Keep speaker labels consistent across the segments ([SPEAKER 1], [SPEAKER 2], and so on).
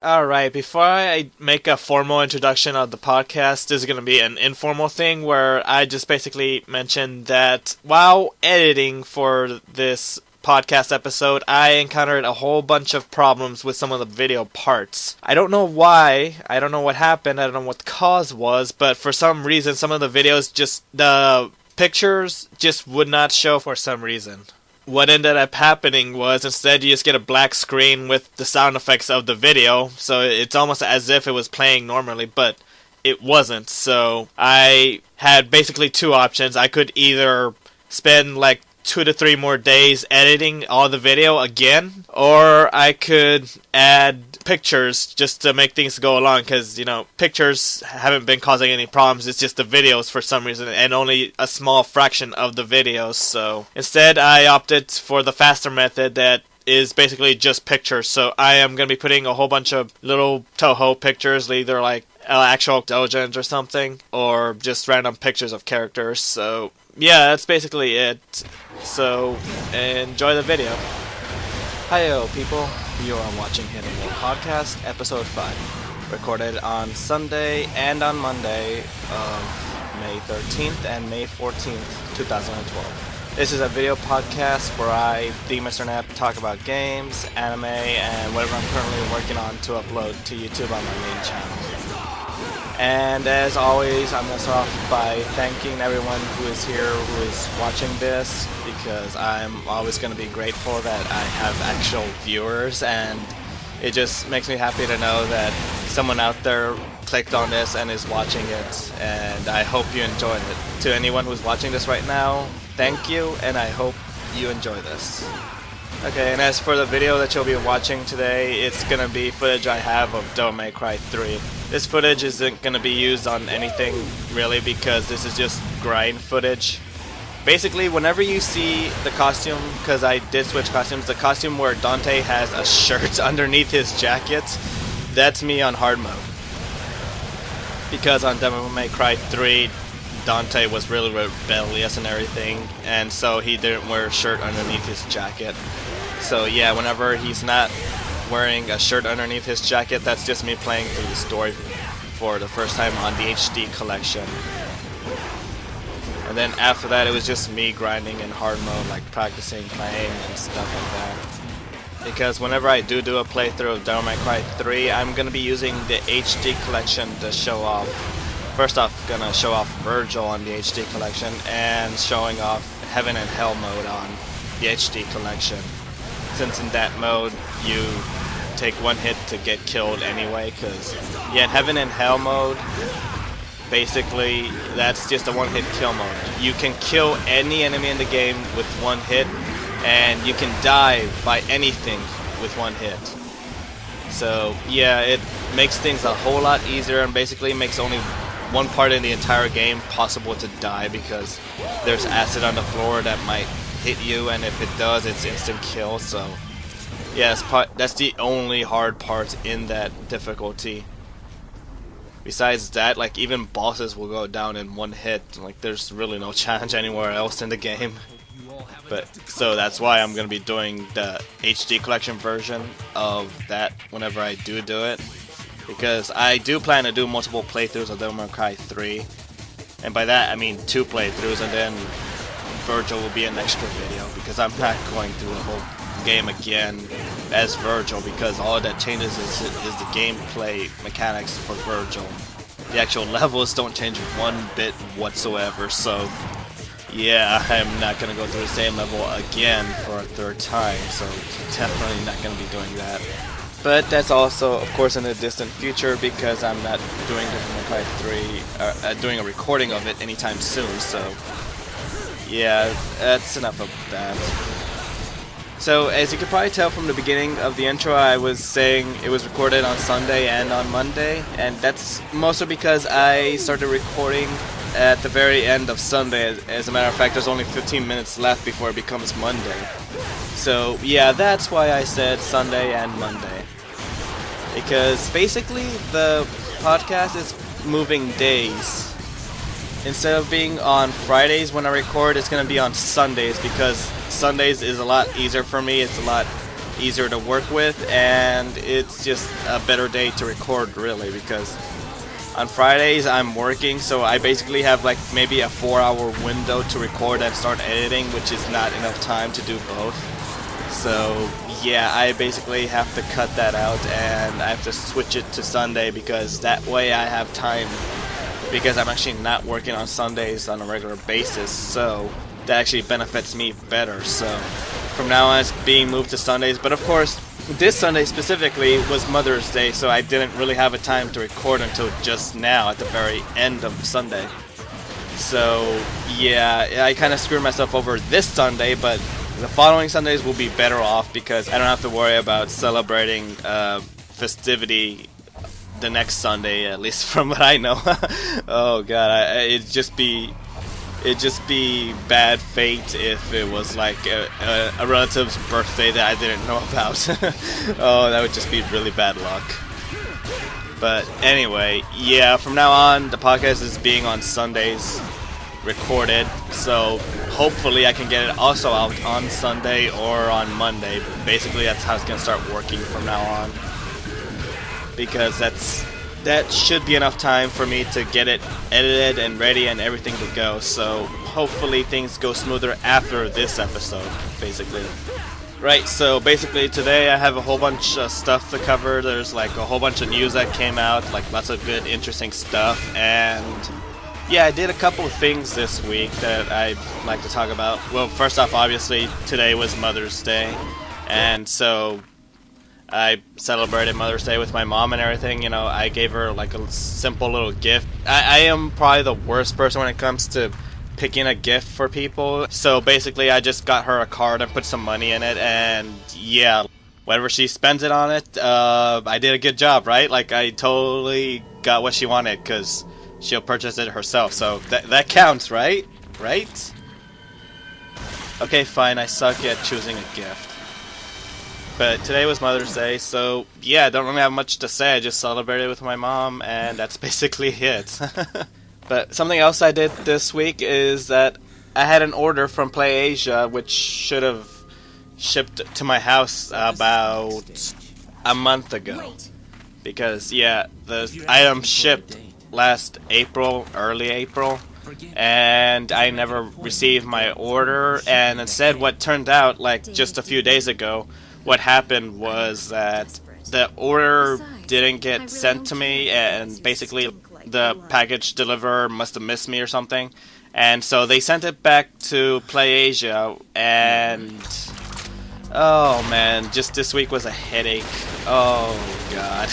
[SPEAKER 1] Alright, before I make a formal introduction of the podcast, this is going to be an informal thing where I just basically mentioned that while editing for this podcast episode, I encountered a whole bunch of problems with some of the video parts. I don't know why, I don't know what happened, I don't know what the cause was, but for some reason some of the videos the pictures just would not show for some reason. What ended up happening was instead you just get a black screen with the sound effects of the video, so it's almost as if it was playing normally, but it wasn't. So I had basically two options. I could either spend like 2 to 3 more days editing all the video again, or I could add pictures just to make things go along, because pictures haven't been causing any problems. It's just the videos for some reason, and only a small fraction of the videos. So instead I opted for the faster method that is basically just pictures. So I am going to be putting a whole bunch of little Toho pictures, either like actual dojins or something, or just random pictures of characters. So yeah, that's basically it. So enjoy the video.
[SPEAKER 2] Hiyo people, you are watching Hidden World Podcast, episode 5, recorded on Sunday and on Monday of May 13th and May 14th, 2012. This is a video podcast where I, the Mr. Nap, talk about games, anime, and whatever I'm currently working on to upload to YouTube on my main channel. And as always, I'm going to start off by thanking everyone who is here, who is watching this, because I'm always going to be grateful that I have actual viewers, and it just makes me happy to know that someone out there clicked on this and is watching it, and I hope you enjoy it. To anyone who's watching this right now, thank you, and I hope you enjoy this. Okay, and as for the video that you'll be watching today, it's going to be footage I have of Devil May Cry 3. This footage isn't going to be used on anything, really, because this is just grind footage. Basically, whenever you see the costume, because I did switch costumes, the costume where Dante has a shirt underneath his jacket, that's me on hard mode. Because on Devil May Cry 3, Dante was really rebellious and everything, and so he didn't wear a shirt underneath his jacket. So yeah, whenever he's not wearing a shirt underneath his jacket, that's just me playing through the story for the first time on the HD collection. And then after that, it was just me grinding in hard mode, like practicing playing and stuff like that. Because whenever I do a playthrough of Devil May Cry 3, I'm going to be using the HD collection to show off. First off, gonna show off Virgil on the HD collection, and showing off Heaven and Hell mode on the HD collection. Since in that mode, you take one hit to get killed anyway, because yeah, in Heaven and Hell mode, basically, that's just a one-hit kill mode. You can kill any enemy in the game with one hit, and you can die by anything with one hit. So yeah, it makes things a whole lot easier, and basically makes only one part in the entire game possible to die, because there's acid on the floor that might hit you, and if it does, it's instant kill. So yeah, that's the only hard part in that difficulty. Besides that, like, even bosses will go down in one hit. Like, there's really no challenge anywhere else in the game. But so that's why I'm gonna be doing the HD collection version of that whenever I do it. Because I do plan to do multiple playthroughs of Devil May Cry 3, and by that I mean 2 playthroughs, and then Virgil will be an extra video, because I'm not going through the whole game again as Virgil, because all that changes is the gameplay mechanics for Virgil. The actual levels don't change one bit whatsoever, so yeah, I'm not going to go through the same level again for a 3rd time, so definitely not going to be doing that. But that's also, of course, in the distant future, because I'm not doing Devil May Cry 3, doing a recording of it anytime soon, so yeah, that's enough of that. So, as you can probably tell from the beginning of the intro, I was saying it was recorded on Sunday and on Monday, and that's mostly because I started recording at the very end of Sunday. As a matter of fact, there's only 15 minutes left before it becomes Monday. So yeah, that's why I said Sunday and Monday. Because basically the podcast is moving days. Instead of being on Fridays when I record, it's going to be on Sundays, because Sundays is a lot easier for me. It's a lot easier to work with, and it's just a better day to record, really, because on Fridays I'm working, so I basically have like maybe a 4-hour window to record and start editing, which is not enough time to do both. So yeah, I basically have to cut that out, and I have to switch it to Sunday because that way I have time, because I'm actually not working on Sundays on a regular basis, so that actually benefits me better. So from now on it's being moved to Sundays, but of course this Sunday specifically was Mother's Day, so I didn't really have a time to record until just now at the very end of Sunday. So yeah, I kind of screwed myself over this Sunday, but the following Sundays will be better off because I don't have to worry about celebrating festivity the next Sunday, at least from what I know. Oh god, it'd just be bad fate if it was like a relative's birthday that I didn't know about. Oh, that would just be really bad luck. But anyway, yeah, from now on the podcast is being on Sundays recorded, so hopefully I can get it also out on Sunday or on Monday. Basically that's how it's gonna start working from now on, because that should be enough time for me to get it edited and ready and everything to go. So hopefully things go smoother after this episode, basically. Right, so basically today I have a whole bunch of stuff to cover. There's like a whole bunch of news that came out, like lots of good, interesting stuff, and yeah, I did a couple of things this week that I'd like to talk about. Well, first off, obviously, today was Mother's Day, and so I celebrated Mother's Day with my mom and everything. You know, I gave her like a simple little gift. I am probably the worst person when it comes to picking a gift for people. So basically, I just got her a card and put some money in it, and yeah, whatever she spends it on it, I did a good job, right? Like, I totally got what she wanted, because she'll purchase it herself, so that counts, right? Right? Okay, fine, I suck at choosing a gift. But today was Mother's Day, so yeah, I don't really have much to say. I just celebrated with my mom, and that's basically it. But something else I did this week is that I had an order from PlayAsia, which should have shipped to my house about a month ago. Because, yeah, the item shipped last April, early April, and I never received my order, and instead what turned out, like just a few days ago, what happened was that the order didn't get sent to me, and basically the package deliverer must have missed me or something, and so they sent it back to PlayAsia, and oh man, just this week was a headache. Oh god.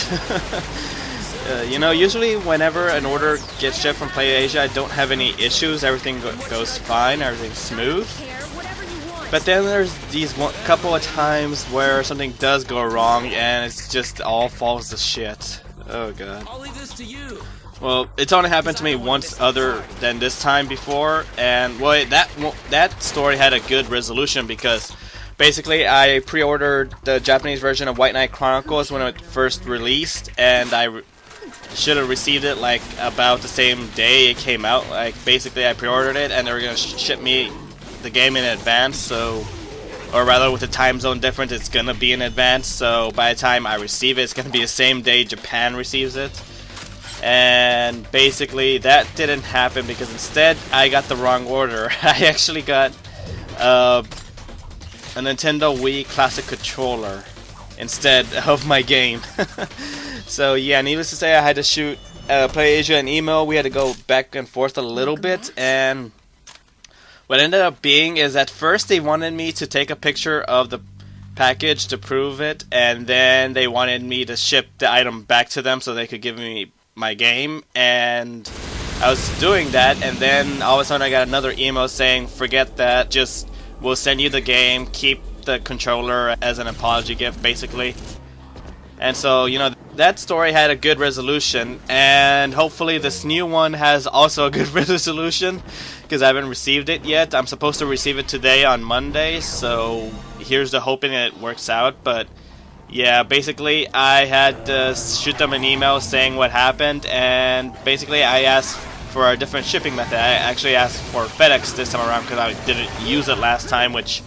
[SPEAKER 2] You know, usually whenever an order gets shipped from PlayAsia, I don't have any issues. Everything goes fine, everything's smooth. But then there's these couple of times where something does go wrong, and it's just all falls to shit. Oh god.
[SPEAKER 3] I'll leave this to you.
[SPEAKER 2] Well, it's only happened to me once other than this time before, and well, that story had a good resolution because basically I pre-ordered the Japanese version of White Knight Chronicles when it first released, and I should have received it like about the same day it came out. Like basically I pre-ordered it and they were gonna ship me the game in advance, so, or rather with the time zone difference, it's gonna be in advance, so by the time I receive it, it's gonna be the same day Japan receives it. And basically that didn't happen because instead I got the wrong order. I actually got a Nintendo Wii Classic controller instead of my game. So yeah, needless to say, I had to shoot PlayAsia an email. We had to go back and forth a little bit, and what ended up being is at first they wanted me to take a picture of the package to prove it, and then they wanted me to ship the item back to them so they could give me my game, and I was doing that, and then all of a sudden I got another email saying, forget that, just we'll send you the game, keep the controller as an apology gift, basically. And so, you know, that story had a good resolution, and hopefully this new one has also a good resolution, because I haven't received it yet. I'm supposed to receive it today on Monday, so here's the hoping that it works out. But yeah, basically I had to shoot them an email saying what happened, and basically I asked for a different shipping method. I actually asked for FedEx this time around because I didn't use it last time, which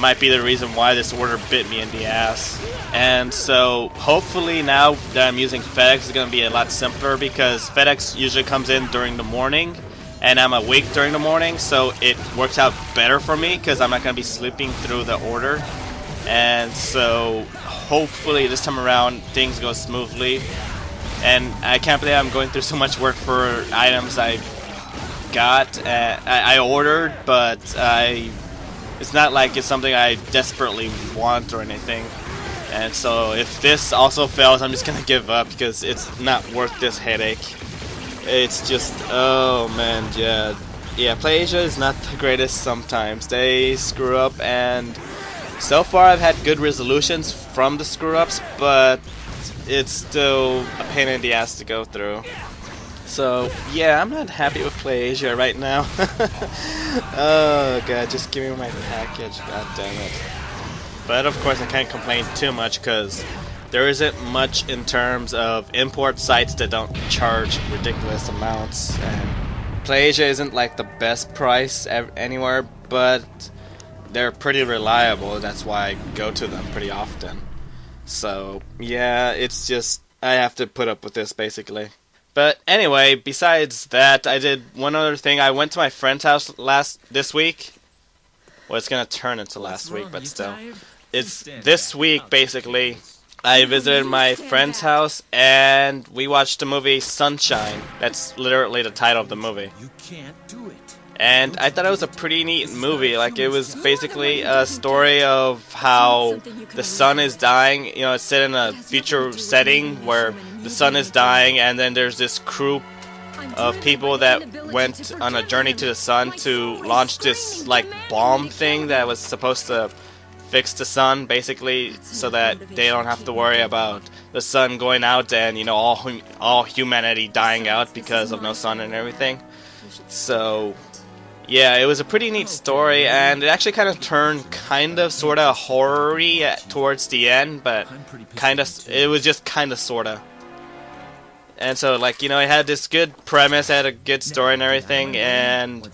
[SPEAKER 1] might be the reason why this order bit me in the ass. And so hopefully now that I'm using FedEx, it's going to be a lot simpler, because FedEx usually comes in during the morning and I'm awake during the morning, so it works out better for me because I'm not going to be sleeping through the order. And so hopefully this time around things go smoothly. And I can't believe I'm going through so much work for items I got, I ordered, but it's not like it's something I desperately want or anything. And so if this also fails, I'm just gonna give up because it's not worth this headache. It's just, oh man, yeah, PlayAsia is not the greatest sometimes. They screw up, and so far I've had good resolutions from the screw-ups, but it's still a pain in the ass to go through. So yeah, I'm not happy with PlayAsia right now. Oh god, just give me my package, god damn it. But of course I can't complain too much because there isn't much in terms of import sites that don't charge ridiculous amounts. And PlayAsia isn't like the best price anywhere, but they're pretty reliable. That's why I go to them pretty often. So yeah, it's just, I have to put up with this basically. But anyway, besides that, I did one other thing. I went to my friend's house this week. Well, it's gonna turn into last week, but still. It's this week basically. I visited my friend's house and we watched the movie Sunshine. That's literally the title of the movie.
[SPEAKER 3] You can't do it.
[SPEAKER 1] And I thought it was a pretty neat movie. Like, it was basically a story of how the sun is dying. You know, it's set in a future setting where the sun is dying, and then there's this crew of people that went on a journey to the sun to launch this, like, bomb thing that was supposed to fix the sun, basically, so that they don't have to worry about the sun going out and, you know, all humanity dying out because of no sun and everything. So yeah, it was a pretty neat story, and it actually kind of turned kind of sort of horror-y towards the end, but kind of, it was just kind of sort of. And so, like, you know, it had this good premise, it had a good story and everything, and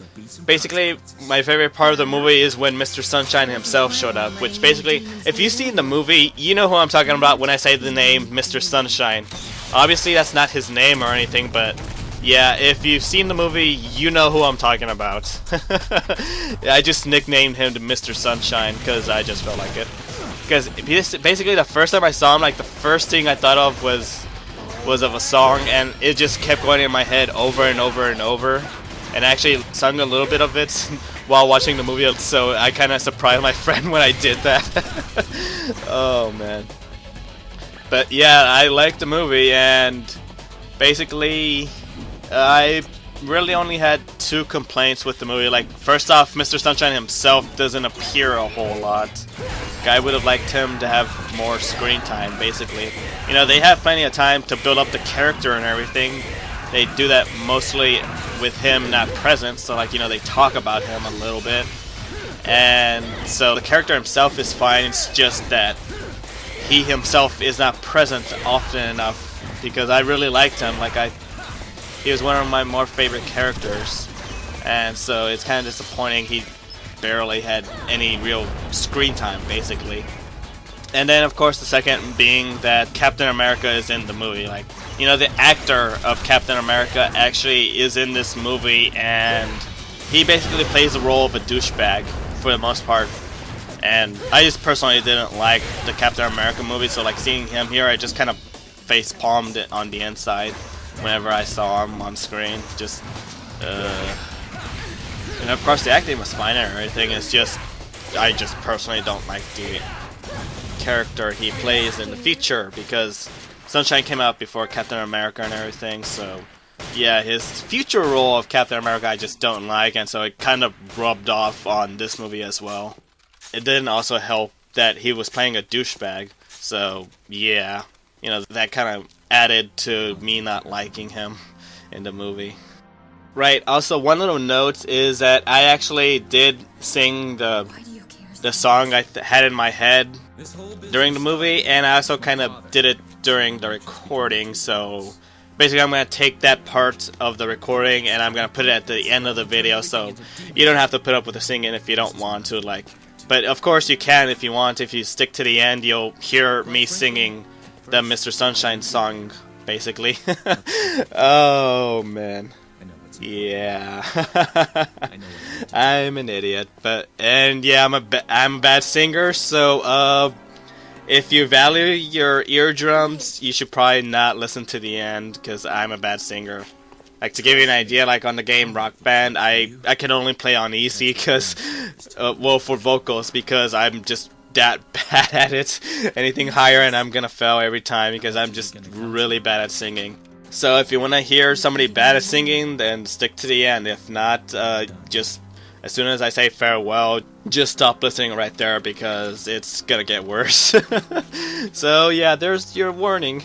[SPEAKER 1] basically my favorite part of the movie is when Mr. Sunshine himself showed up, which basically, if you've seen the movie, you know who I'm talking about when I say the name Mr. Sunshine. Obviously that's not his name or anything, but yeah, if you've seen the movie, you know who I'm talking about. I just nicknamed him to Mr. Sunshine because I just felt like it. Because basically the first time I saw him, like, the first thing I thought of was of a song, and it just kept going in my head over and over and over. And I actually sung a little bit of it while watching the movie, so I kind of surprised my friend when I did that. Oh man. But yeah, I liked the movie, and basically I really only had two complaints with the movie. Like, first off, Mr. Sunshine himself doesn't appear a whole lot. I would have liked him to have more screen time, basically. You know, they have plenty of time to build up the character and everything. They do that mostly with him not present, so, like, you know, they talk about him a little bit. And so the character himself is fine, it's just that he himself is not present often enough, because I really liked him. Like, he was one of my more favorite characters, and so it's kind of disappointing he barely had any real screen time, basically. And then, of course, the second being that Captain America is in the movie. Like, you know, the actor of Captain America actually is in this movie, and he basically plays the role of a douchebag for the most part. And I just personally didn't like the Captain America movie, so, like, seeing him here, I just kind of face-palmed it on the inside whenever I saw him on screen. Just, and of course the acting was fine and everything, it's just, I just personally don't like the character he plays in the future, because Sunshine came out before Captain America and everything, so yeah, his future role of Captain America I just don't like, and so it kind of rubbed off on this movie as well. It didn't also help that he was playing a douchebag, so yeah, you know, that kind of added to me not liking him in the movie. Right, also one little note is that I actually did sing the song I had in my head during the movie, and I also kind of did it during the recording, so basically I'm going to take that part of the recording and I'm going to put it at the end of the video, so you don't have to put up with the singing if you don't want to. Like, But of course you can if you want. If you stick to the end, you'll hear me singing the Mr. Sunshine song, basically. Oh, man. Yeah. I'm an idiot. And yeah, I'm a bad singer, so if you value your eardrums, you should probably not listen to the end, because I'm a bad singer. Like, to give you an idea, like on the game Rock Band, I can only play on easy because, well, for vocals, because I'm just that bad at it. Anything higher and I'm gonna fail every time because I'm just really bad at singing. So if you want to hear somebody bad at singing, then stick to the end. If not, just as soon as I say farewell, just stop listening right there because it's gonna get worse. So yeah, there's your warning.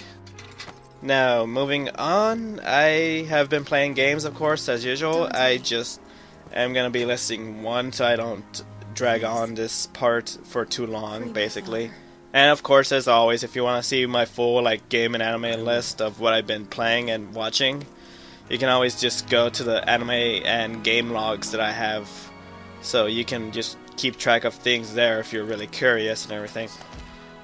[SPEAKER 1] Now, moving on, I have been playing games, of course, as usual. I just am going to be listing one so I don't drag on this part for too long, basically. And of course, as always, if you want to see my full like game and anime list of what I've been playing and watching, you can always just go to the anime and game logs that I have. So you can just keep track of things there if you're really curious and everything.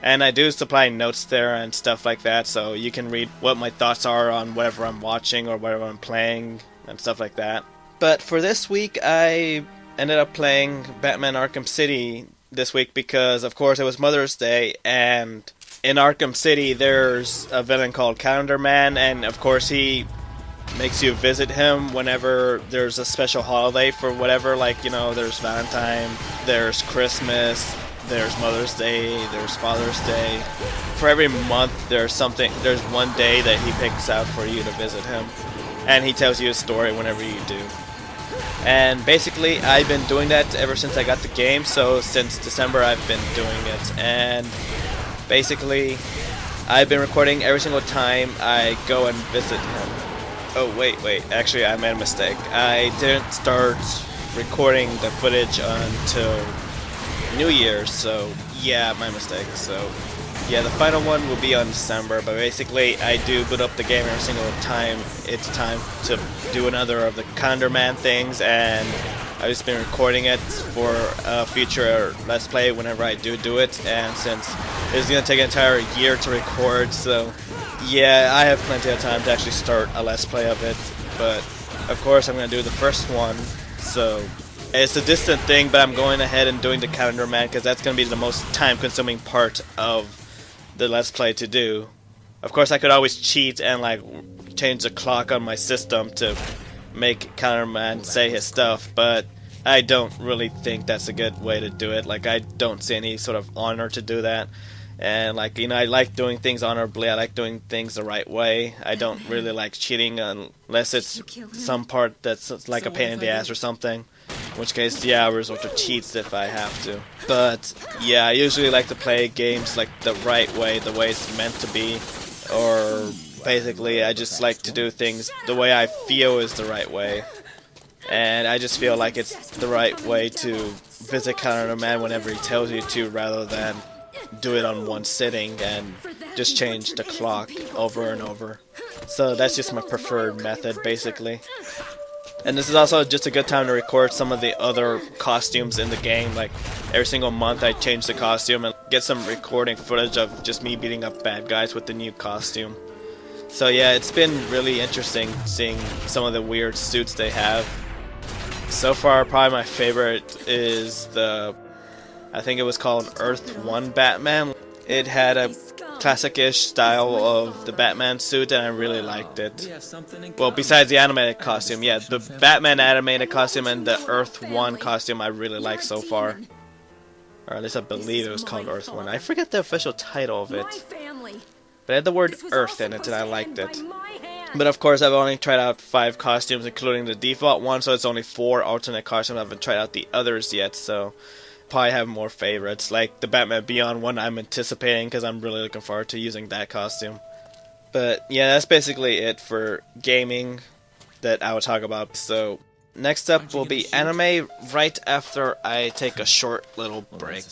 [SPEAKER 1] And I do supply notes there and stuff like that, so you can read what my thoughts are on whatever I'm watching or whatever I'm playing and stuff like that. But for this week, I ended up playing Batman Arkham City this week because, of course, it was Mother's Day, and in Arkham City there's a villain called Calendar Man, and of course he makes you visit him whenever there's a special holiday for whatever, like, you know, there's Valentine, there's Christmas, there's Mother's Day, there's Father's Day. For every month there's one day that he picks out for you to visit him. And he tells you a story whenever you do. And basically I've been doing that ever since I got the game, so since December I've been doing it. And basically I've been recording every single time I go and visit him. Oh wait, actually I made a mistake. I didn't start recording the footage until New Year's, so yeah, my mistake. So yeah, the final one will be on December, but basically I do boot up the game every single time it's time to do another of the Calendar Man things, and I've just been recording it for a future Let's Play whenever I do it, and since it's going to take an entire year to record, so yeah, I have plenty of time to actually start a Let's Play of it, but of course I'm going to do the first one, so it's a distant thing, but I'm going ahead and doing the Calendar Man because that's going to be the most time-consuming part of the Let's Play to do. Of course, I could always cheat and like change the clock on my system to make Calendar Man say his stuff, but I don't really think that's a good way to do it. Like, I don't see any sort of honor to do that. And like, you know, I like doing things honorably. I like doing things the right way. I don't really like cheating unless it's some part that's like a pain in the ass or something. In which case, yeah, I'll resort to cheats if I have to. But yeah, I usually like to play games like the right way, the way it's meant to be. Or basically, I just like to do things the way I feel is the right way. And I just feel like it's the right way to visit Calendar Man whenever he tells you to, rather than do it on one sitting and just change the clock over and over. So that's just my preferred method, basically. And this is also just a good time to record some of the other costumes in the game. Like, every single month I change the costume and get some recording footage of just me beating up bad guys with the new costume. So yeah, it's been really interesting seeing some of the weird suits they have. So far, probably my favorite is I think it was called Earth 1 Batman. It had a classic-ish style of the Batman suit, and I really liked it. Well, besides the animated costume, yeah, the Batman animated costume and the Earth 1 costume I really like so far. Or at least I believe it was called Earth 1. I forget the official title of it. But it had the word Earth in it, and I liked it. But of course, I've only tried out 5 costumes, including the default one, so it's only 4 alternate costumes. I haven't tried out the others yet, so probably have more favorites, like the Batman Beyond one I'm anticipating because I'm really looking forward to using that costume. But yeah, that's basically it for gaming that I will talk about. So next up will be anime right after I take a short little break.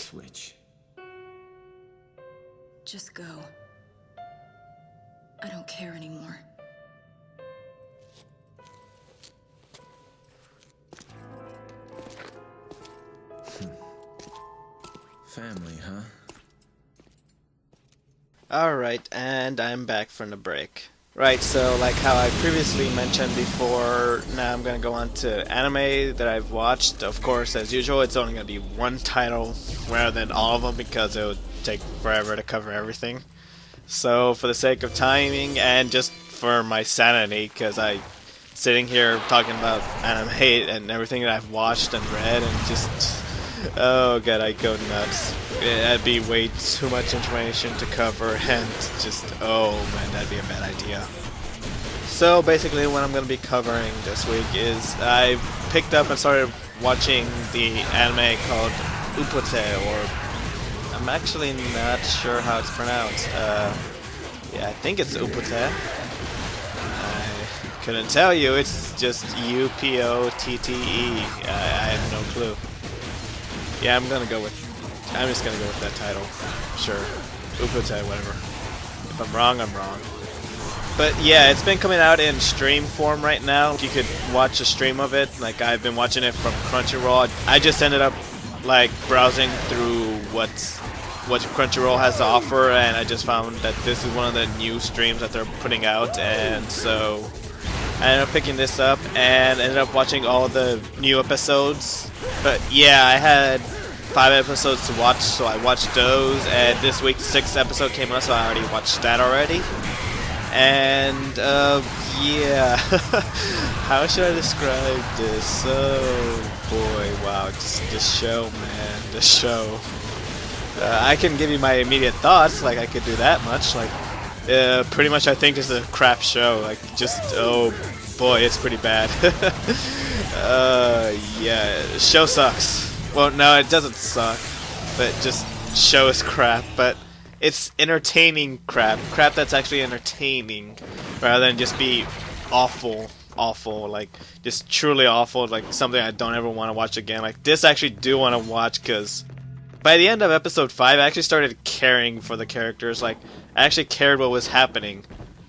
[SPEAKER 3] Just go. I don't care anymore.
[SPEAKER 4] family, huh?
[SPEAKER 2] Alright, and I'm back from the break. Right, so like how I previously mentioned before, now I'm gonna go on to anime that I've watched. Of course, as usual, it's only gonna be one title rather than all of them because it would take forever to cover everything. So for the sake of timing and just for my sanity, because I sitting here talking about anime and everything that I've watched and read and just, oh god, I go nuts. That'd be way too much information to cover and just, oh man, that'd be a bad idea. So basically what I'm going to be covering this week is I picked up and started watching the anime called Upote, or I'm actually not sure how it's pronounced. Yeah, I think it's Upote. I couldn't tell you, it's just U-P-O-T-T-E. I have no clue. Yeah, I'm just gonna go with that title. Sure. Upote, whatever. If I'm wrong, I'm wrong. But yeah, it's been coming out in stream form right now. You could watch a stream of it. Like, I've been watching it from Crunchyroll. I just ended up, like, browsing through what Crunchyroll has to offer, and I just found that this is one of the new streams that they're putting out, and so I ended up picking this up and ended up watching all the new episodes. But yeah, I had 5 episodes to watch, so I watched those, and this week the 6th episode came out, so I already watched that already. And yeah, how should I describe this? Oh boy, wow, just the show, man, the show. I can give you my immediate thoughts, like I could do that much, like pretty much I think it's a crap show, like just, oh boy, it's pretty bad. Yeah, the show sucks. Well, no, it doesn't suck, but just show is crap, but it's entertaining crap that's actually entertaining, rather than just be awful, like just truly awful, like something I don't ever want to watch again. Like this I actually do want to watch, because by the end of episode 5 I actually started caring for the characters. Like I actually cared what was happening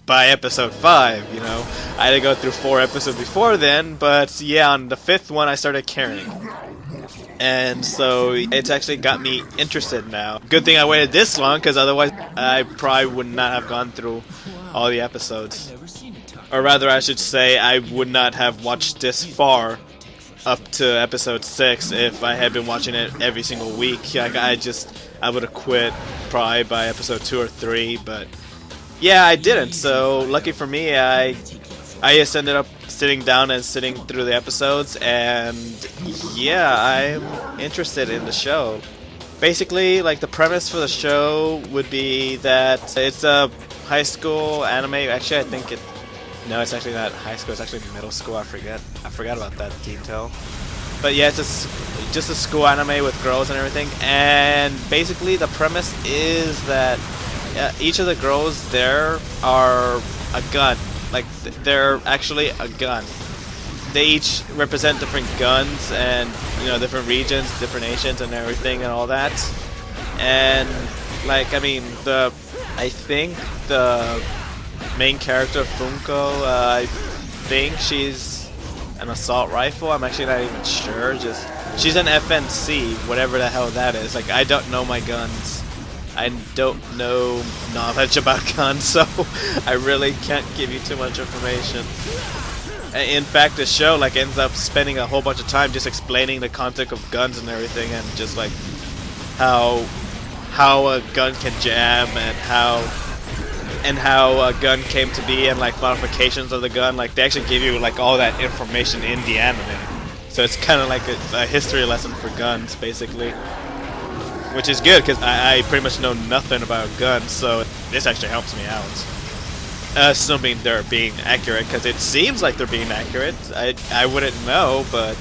[SPEAKER 2] by episode 5, you know. I had to go through 4 episodes before then, but yeah, on the 5th one I started caring. And so it's actually got me interested now. Good thing I waited this long, because otherwise I probably would not have gone through all the episodes. Or rather, I should say, I would not have watched this far up to episode 6 if I had been watching it every single week. Like I would have quit probably by episode 2 or 3, but yeah, I didn't. So lucky for me, I just ended up sitting down and sitting through the episodes, and yeah, I'm interested in the show. Basically, like the premise for the show would be that it's a high school anime. Actually, I think no, it's actually not high school, it's actually middle school. I forgot about that detail. But yeah, it's just a school anime with girls and everything, and basically the premise is that each of the girls there are a gun. Like, they're actually a gun. They each represent different guns and, you know, different regions, different nations and everything and all that. And, like, I mean, I think the main character, Funko, I think she's an assault rifle. I'm actually not even sure. She's an FNC, whatever the hell that is. Like, I don't know my guns. I don't know knowledge about guns, so I really can't give you too much information. In fact, the show like ends up spending a whole bunch of time just explaining the concept of guns and everything, and just like how a gun can jam, and how a gun came to be, and like modifications of the gun. Like they actually give you like all that information in the anime, so it's kind of like a history lesson for guns, basically. Which is good, because I pretty much know nothing about guns, so this actually helps me out. Assuming they're being accurate, because it seems like they're being accurate. I wouldn't know, but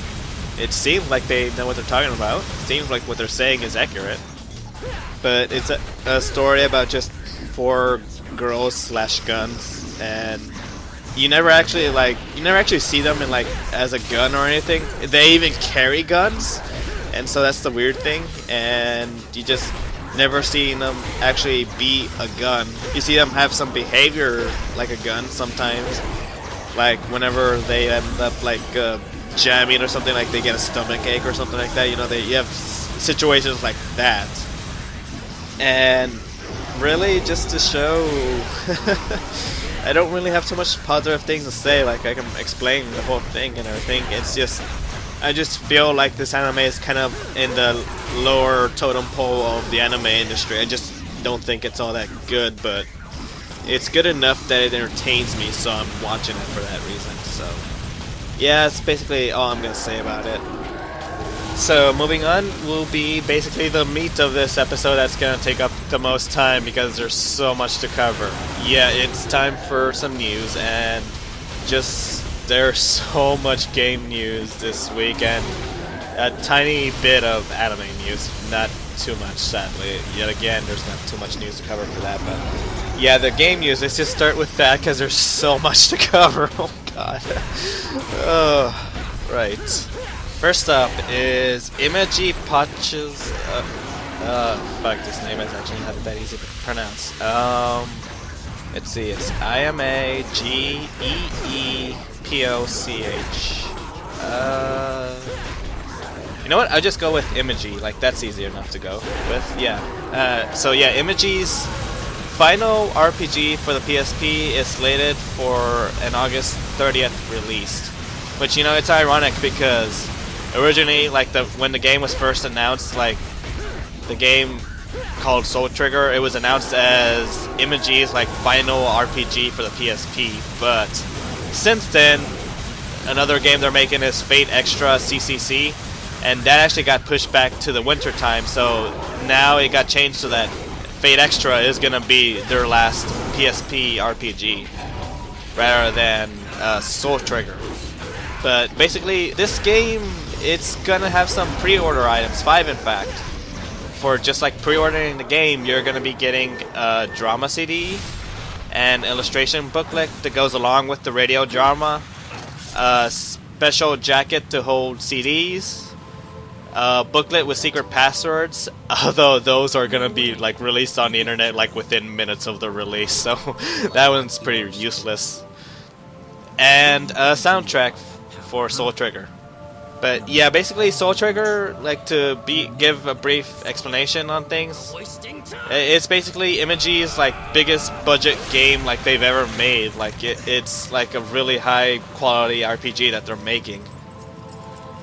[SPEAKER 2] it seems like they know what they're talking about. It seems like what they're saying is accurate. But it's a story about just 4 girls / guns, and you never actually see them in like as a gun or anything. They even carry guns. And so that's the weird thing, and you just never see them actually be a gun. You see them have some behavior like a gun sometimes, like whenever they end up like jamming or something, like they get a stomach ache or something like that. You know, you have situations like that. And really, just to show, I don't really have too much positive things to say. Like, I can explain the whole thing and everything. It's just, I just feel like this anime is kind of in the lower totem pole of the anime industry. I just don't think it's all that good, but it's good enough that it entertains me, so I'm watching it for that reason. So yeah, that's basically all I'm gonna say about it. So moving on will be basically the meat of this episode that's gonna take up the most time because there's so much to cover. Yeah, it's time for some news, and just there's so much game news this week and a tiny bit of anime news. Not too much, sadly. Yet again, there's not too much news to cover for that, but yeah, the game news, let's just start with that because there's so much to cover. Oh god. Oh, right. First up is Imaji Patches. Fuck, this name is actually not that easy to pronounce. Let's see, it's Imeeepoch. You know what? I'll just go with Imaji. Like, that's easy enough to go with. Yeah. So yeah, Imaji's final RPG for the PSP is slated for an August 30th release. Which, you know, it's ironic because originally, like, when the game was first announced, like, the game called Soul Trigger, it was announced as Imaji's, like, final RPG for the PSP, but since then, another game they're making is Fate Extra CCC, and that actually got pushed back to the winter time, so now it got changed so that Fate Extra is gonna be their last PSP RPG, rather than Soul Trigger. But basically, this game, it's gonna have some pre-order items, 5 in fact. For just like pre-ordering the game, you're gonna be getting a drama CD, an illustration booklet that goes along with the radio drama, a special jacket to hold CDs, a booklet with secret passwords, although those are gonna be like released on the internet like within minutes of the release, so that one's pretty useless, and a soundtrack for Soul Trigger. But yeah, basically Soul Trigger, like, to give a brief explanation on things, it's basically Imaji's like biggest budget game like they've ever made. Like it's like a really high quality RPG that they're making.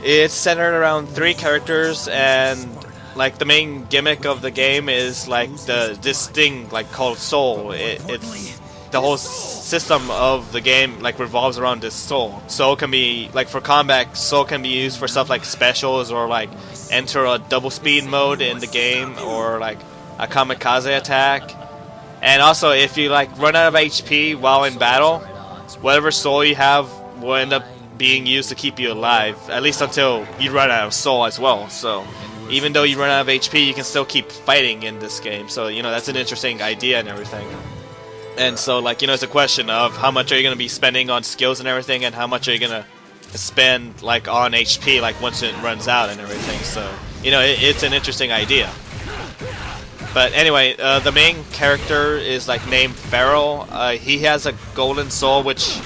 [SPEAKER 2] It's centered around 3 characters, and like the main gimmick of the game is like this thing like called Soul. It's the whole system of the game like revolves around this soul. Soul can be like for combat. Soul can be used for stuff like specials, or like enter a double speed mode in the game, or like a kamikaze attack. And also, if you like run out of HP while in battle, whatever soul you have will end up being used to keep you alive, at least until you run out of soul as well. So even though you run out of HP, you can still keep fighting in this game. So, you know, that's an interesting idea and everything. And so, like, you know, it's a question of how much are you going to be spending on skills and everything, and how much are you going to spend, like, on HP, like, once it runs out and everything. So, you know, it's an interesting idea. But anyway, the main character is, like, named Feral. He has a golden soul, which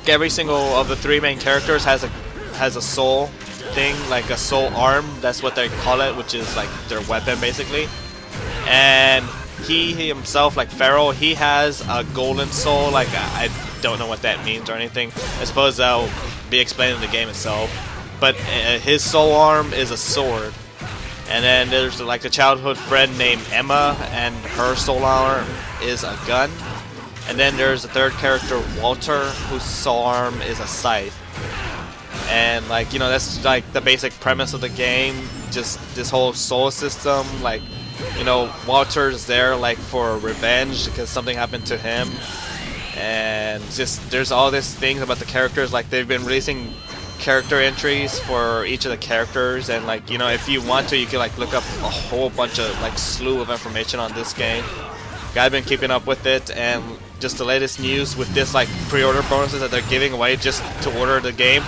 [SPEAKER 2] every single of the 3 main characters has a soul thing, like a soul arm. That's what they call it, which is, like, their weapon, basically. And he himself, like Feral, he has a golden soul. Like, I don't know what that means or anything. I suppose that'll be explained in the game itself. But his soul arm is a sword. And then there's like a childhood friend named Emma, and her soul arm is a gun. And then there's a 3rd character, Walter, whose soul arm is a scythe. And like, you know, that's like the basic premise of the game. Just this whole soul system, like, you know, Walter's there like for revenge because something happened to him, and just there's all these things about the characters. Like, they've been releasing character entries for each of the characters, and like, you know, if you want to, you can like look up a whole bunch of like slew of information on this game. I've been keeping up with it, and just the latest news with this like pre-order bonuses that they're giving away just to order the game.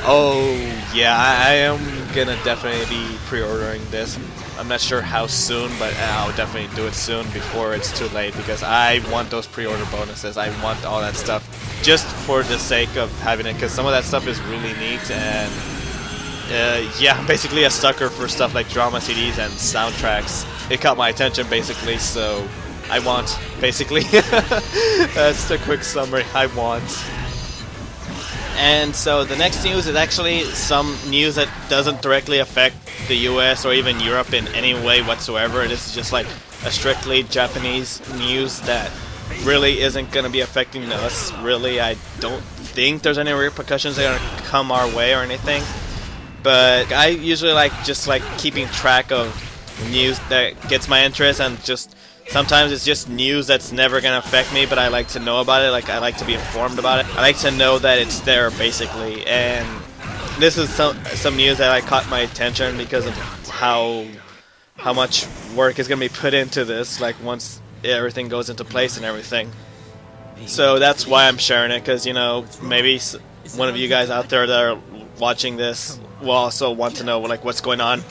[SPEAKER 2] Oh yeah, I am gonna definitely be pre-ordering this. I'm not sure how soon, but I'll definitely do it soon before it's too late, because I want those pre-order bonuses. I want all that stuff just for the sake of having it, because some of that stuff is really neat. And yeah, I'm basically a sucker for stuff like drama CDs and soundtracks. it caught my attention basically, so I want, basically. That's the quick summary. I want. And so the next news is actually some news that doesn't directly affect the US or even Europe in any way whatsoever. This is just like a strictly Japanese news that really isn't going to be affecting us. Really, I don't think there's any repercussions that are going to come our way or anything. But I usually like keeping track of news that gets my interest, and just sometimes it's just news that's never going to affect me, but I like to know about it. Like, I like to be informed about it. I like to know that it's there, basically. And this is some news that caught my attention because of how much work is going to be put into this, like, once everything goes into place and everything. So that's why I'm sharing it, because, you know, maybe one of you guys out there that are watching this will also want to know, like, what's going on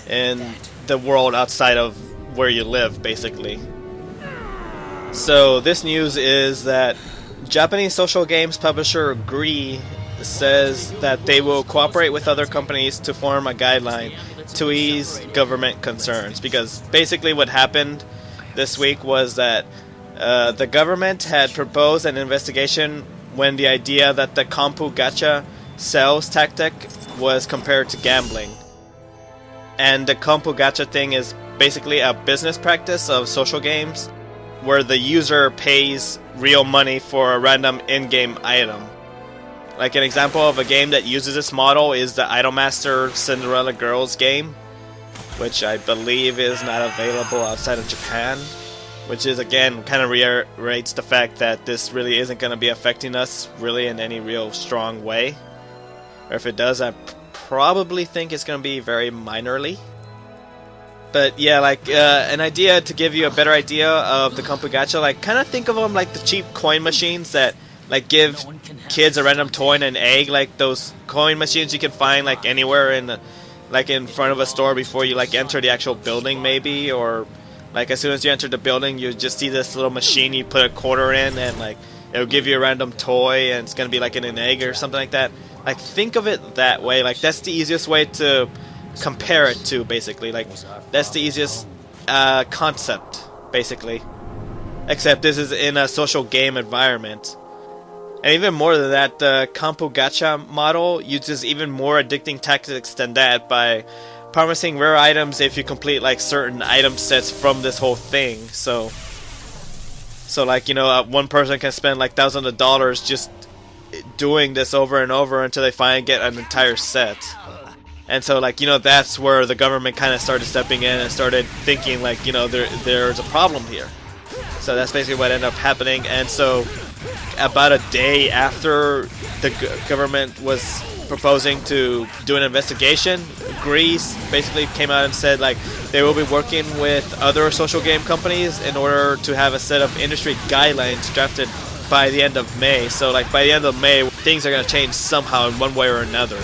[SPEAKER 2] in the world outside of where you live, basically. So this news is that Japanese social games publisher GREE says that they will cooperate with other companies to form a guideline to ease government concerns, because basically what happened this week was that the government had proposed an investigation when the idea that the Kompu Gacha sales tactic was compared to gambling. And the Kompu Gacha thing is basically a business practice of social games where the user pays real money for a random in-game item. Like, an example of a game that uses this model is the Idolmaster Cinderella Girls game, which I believe is not available outside of Japan, which is, again, kind of reiterates the fact that this really isn't going to be affecting us really in any real strong way. Or if it does, I probably think it's going to be very minorly. But yeah, like, an idea to give you a better idea of the Kompu Gacha, like, kind of think of them like the cheap coin machines that, like, give kids a random toy and an egg, like those coin machines you can find, like, anywhere in, like, in front of a store before you, like, enter the actual building, maybe, or, like, as soon as you enter the building, you just see this little machine you put a quarter in, and, like, it'll give you a random toy, and it's gonna be, like, in an egg or something like that. Like, think of it that way. Like, that's the easiest way to compare it to, basically. Like, that's the easiest concept, basically. Except this is in a social game environment. And even more than that, the Kompu Gacha model uses even more addicting tactics than that by promising rare items if you complete, like, certain item sets from this whole thing. So like, you know, one person can spend, like, thousands of dollars just doing this over and over until they finally get an entire set. And so, like, you know, that's where the government kind of started stepping in and started thinking, like, you know, there's a problem here. So that's basically what ended up happening. And so about a day after the government was proposing to do an investigation, Greece basically came out and said, like, they will be working with other social game companies in order to have a set of industry guidelines drafted by the end of May. So, like, by the end of May, things are going to change somehow in one way or another.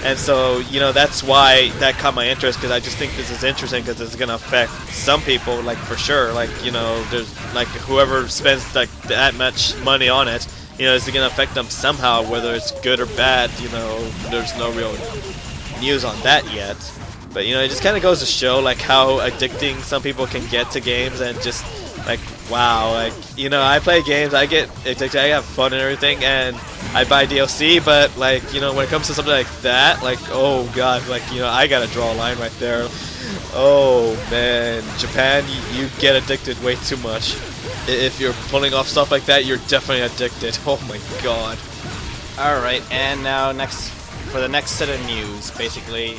[SPEAKER 2] And so, you know, that's why that caught my interest, because I just think this is interesting, because it's going to affect some people, like, for sure. Like, you know, there's, like, whoever spends, like, that much money on it, you know, is it going to affect them somehow, whether it's good or bad. You know, there's no real news on that yet. But, you know, it just kind of goes to show, like, how addicting some people can get to games, and just, like, wow, like, you know, I play games, I get addicted, I have fun and everything, and I buy DLC, but, like, you know, when it comes to something like that, like, oh god, like, you know, I gotta draw a line right there. Oh man, Japan, you get addicted way too much. If you're pulling off stuff like that, you're definitely addicted. Oh my god. Alright, and now for the next set of news, basically,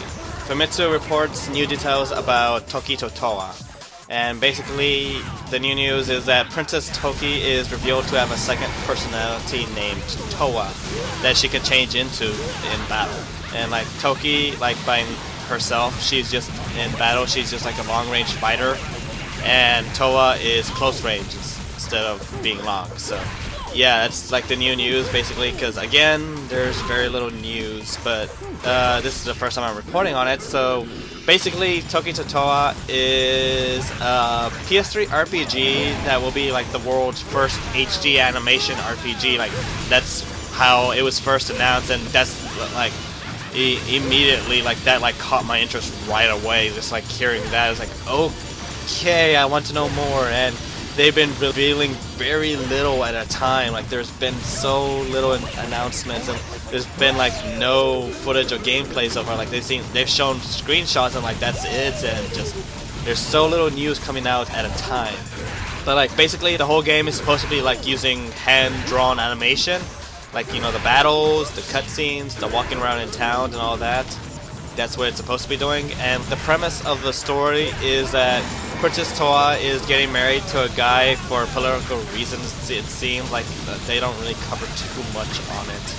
[SPEAKER 2] Famitsu reports new details about Toki Totowa. And basically, the new news is that Princess Toki is revealed to have a second personality named Towa that she can change into in battle. And, like, Toki, like, by herself, she's just in battle, she's just like a long-range fighter. And Towa is close range instead of being long. So, yeah, that's, like, the new news, basically, because, again, there's very little news. But this is the first time I'm reporting on it, so basically, Toki Totowa is a PS3 RPG that will be, like, the world's first HD animation RPG. Like, that's how it was first announced, and that's, like, immediately like that like caught my interest right away. Just like hearing that, I was like, okay, I want to know more. And they've been revealing very little at a time. Like there's been so little announcements, and there's been like no footage of gameplay so far. Like they've shown screenshots and like that's it, and just there's so little news coming out at a time. But like basically the whole game is supposed to be like using hand-drawn animation, like you know the battles, the cutscenes, the walking around in town and all that. That's what it's supposed to be doing. And the premise of the story is that Princess Toa is getting married to a guy for political reasons. It seems like they don't really cover too much on it,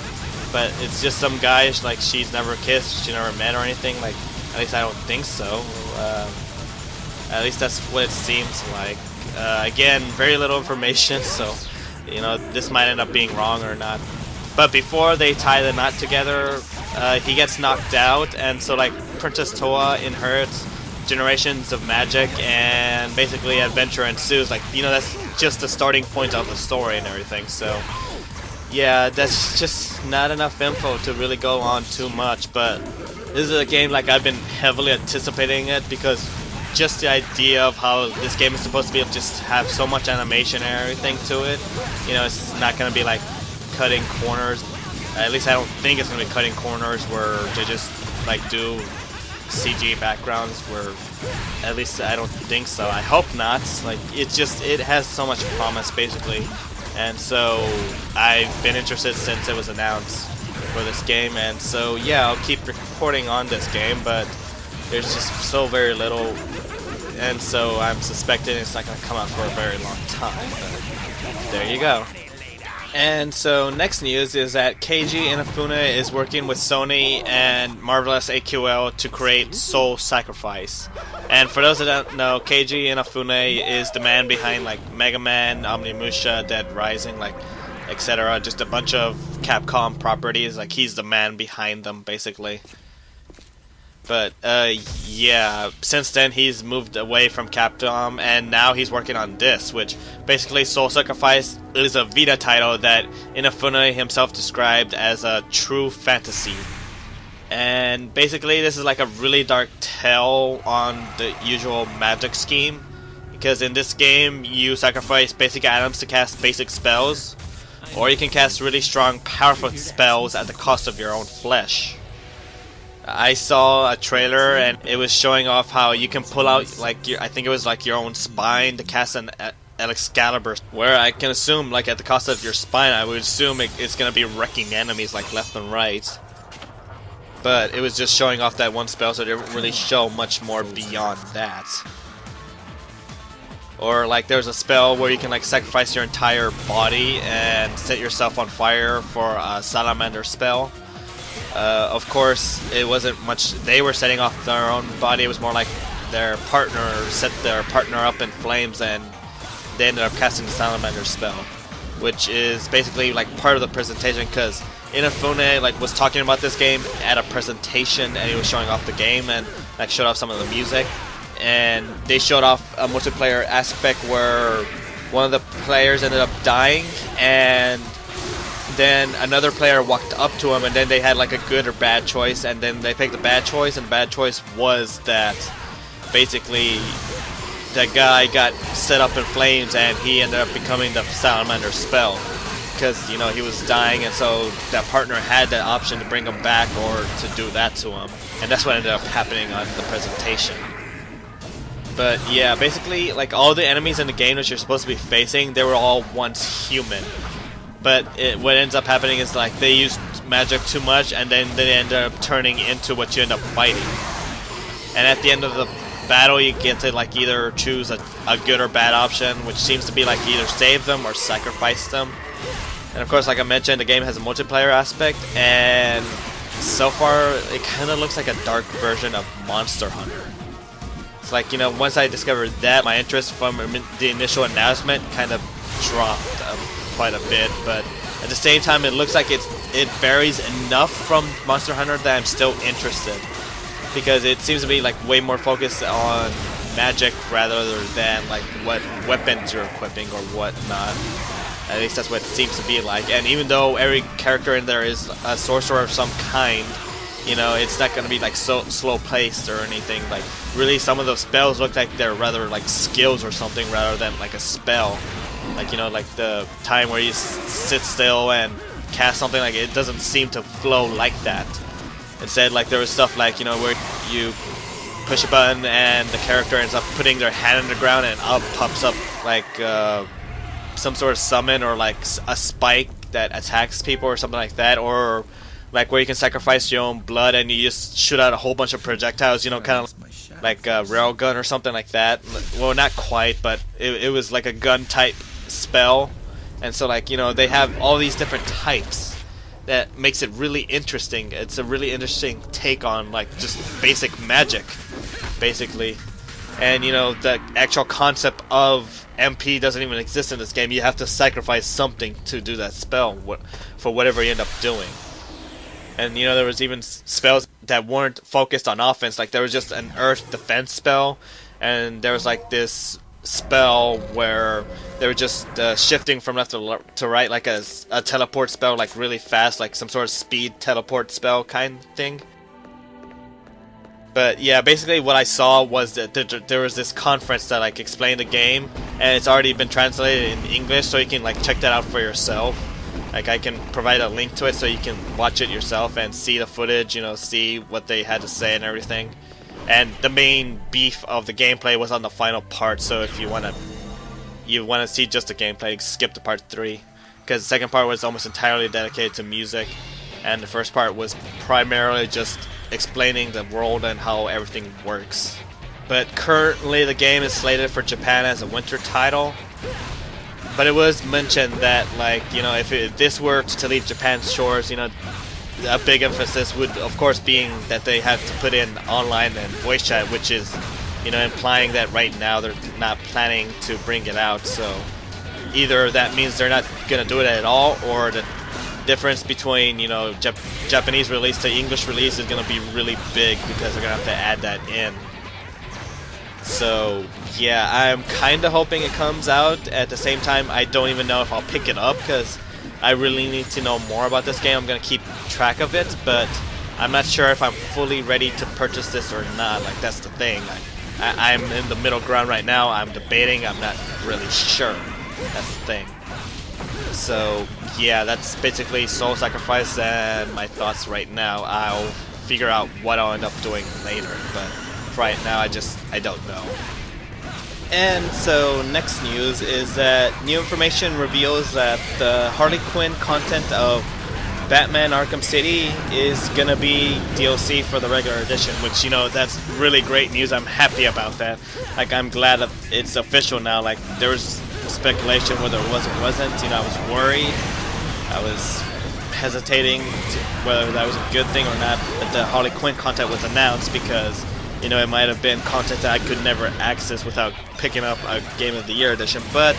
[SPEAKER 2] but it's just some guy like she's never kissed, she never met or anything. Like at least I don't think so. At least that's what it seems like. Again, very little information, so you know this might end up being wrong or not. But before they tie the knot together, he gets knocked out, and so like Princess Toa inherits generations of magic, and basically adventure ensues. Like you know that's just the starting point of the story and everything. So yeah, that's just not enough info to really go on too much. But this is a game like I've been heavily anticipating it, because just the idea of how this game is supposed to be just have so much animation and everything to it. You know, it's not going to be like cutting corners. At least I don't think it's going to be cutting corners where they just like do CG backgrounds, where at least I don't think so. I hope not. Like it has so much promise basically. And so I've been interested since it was announced for this game, and so yeah, I'll keep reporting on this game, but there's just so very little, and so I'm suspecting it's not going to come out for a very long time, but there you go. And so next news is that Keiji Inafune is working with Sony and Marvelous AQL to create Soul Sacrifice. And for those that don't know, Keiji Inafune is the man behind like Mega Man, Omnimusha, Dead Rising, like etc. Just a bunch of Capcom properties. Like he's the man behind them basically. But yeah, since then he's moved away from Capcom, and now he's working on this, which basically Soul Sacrifice is a Vita title that Inafune himself described as a true fantasy. And basically this is like a really dark tale on the usual magic scheme, because in this game you sacrifice basic items to cast basic spells, or you can cast really strong, powerful spells at the cost of your own flesh. I saw a trailer and it was showing off how you can pull out like I think it was like your own spine to cast an Excalibur, where I can assume like at the cost of your spine I would assume it's gonna be wrecking enemies like left and right. But it was just showing off that one spell, so it didn't really show much more beyond that. Or like there's a spell where you can like sacrifice your entire body and set yourself on fire for a salamander spell. Of course, it wasn't much. They were setting off their own body. It was more like their partner set their partner up in flames, and they ended up casting the salamander spell, which is basically like part of the presentation. Because Inafune like was talking about this game at a presentation, and he was showing off the game and like showed off some of the music, and they showed off a multiplayer aspect where one of the players ended up dying, and then another player walked up to him, and then they had like a good or bad choice, and then they picked the bad choice, and the bad choice was that basically the guy got set up in flames and he ended up becoming the salamander spell, because you know he was dying, and so that partner had the option to bring him back or to do that to him, and that's what ended up happening on the presentation. But yeah, basically like all the enemies in the game that you're supposed to be facing, they were all once human. But what ends up happening is like they use magic too much, and then they end up turning into what you end up fighting. And at the end of the battle, you get to like either choose a good or bad option, which seems to be like either save them or sacrifice them. And of course, like I mentioned, the game has a multiplayer aspect, and so far it kind of looks like a dark version of Monster Hunter. It's like, you know, once I discovered that, my interest from the initial announcement kind of dropped quite a bit, but at the same time it looks like it varies enough from Monster Hunter that I'm still interested, because it seems to be like way more focused on magic rather than like what weapons you're equipping or whatnot. At least that's what it seems to be like. And even though every character in there is a sorcerer of some kind,
[SPEAKER 1] You know, it's not gonna be like so slow paced or anything. Like really, some of those spells look like they're rather like skills or something rather than like a spell. Like, you know, like the time where you sit still and cast something, like it doesn't seem to flow like that. Instead, like there was stuff like, you know, where you push a button and the character ends up putting their hand on the ground and up pops up like some sort of summon or like a spike that attacks people or something like that, or like where you can sacrifice your own blood and you just shoot out a whole bunch of projectiles, you know, kind of like a railgun or something like that. Well, not quite, but it was like a gun type spell. And so, like, you know, they have all these different types that makes it really interesting. It's a really interesting take on like just basic magic, basically. And, you know, the actual concept of MP doesn't even exist in this game. You have to sacrifice something to do that spell for whatever you end up doing. And, you know, there was even spells that weren't focused on offense. Like, there was just an earth defense spell, and there was like this spell where they were just shifting from left to right, like a teleport spell, like really fast, like some sort of speed teleport spell kind of thing. But yeah, basically what I saw was that there was this conference that like explained the game, and it's already been translated in English, so you can like check that out for yourself. Like, I can provide a link to it so you can watch it yourself and see the footage, you know, see what they had to say and everything. And the main beef of the gameplay was on the final part, so if you want to see just the gameplay, skip to part 3. Because the second part was almost entirely dedicated to music, and the first part was primarily just explaining the world and how everything works. But currently the game is slated for Japan as a winter title. But it was mentioned that, like, you know, if this were to leave Japan's shores, you know, a big emphasis would, of course, being that they have to put in online and voice chat, which is, you know, implying that right now they're not planning to bring it out. So either that means they're not going to do it at all, or the difference between, you know, Japanese release to English release is going to be really big because they're going to have to add that in. So yeah, I'm kind of hoping it comes out. At the same time, I don't even know if I'll pick it up because I really need to know more about this game. I'm going to keep track of it, but I'm not sure if I'm fully ready to purchase this or not. Like, that's the thing. I'm in the middle ground right now. I'm debating. I'm not really sure. That's the thing. So yeah, that's basically Soul Sacrifice and my thoughts right now. I'll figure out what I'll end up doing later, but right now I don't know. And so next news is that new information reveals that the Harley Quinn content of Batman Arkham City is gonna be DLC for the regular edition, which, you know, that's really great news. I'm happy about that. Like, I'm glad that it's official now. Like, there was speculation whether it was or wasn't. You know, I was worried. I was hesitating to whether that was a good thing or not, that the Harley Quinn content was announced, because, you know, it might have been content that I could never access without picking up a Game of the Year edition, but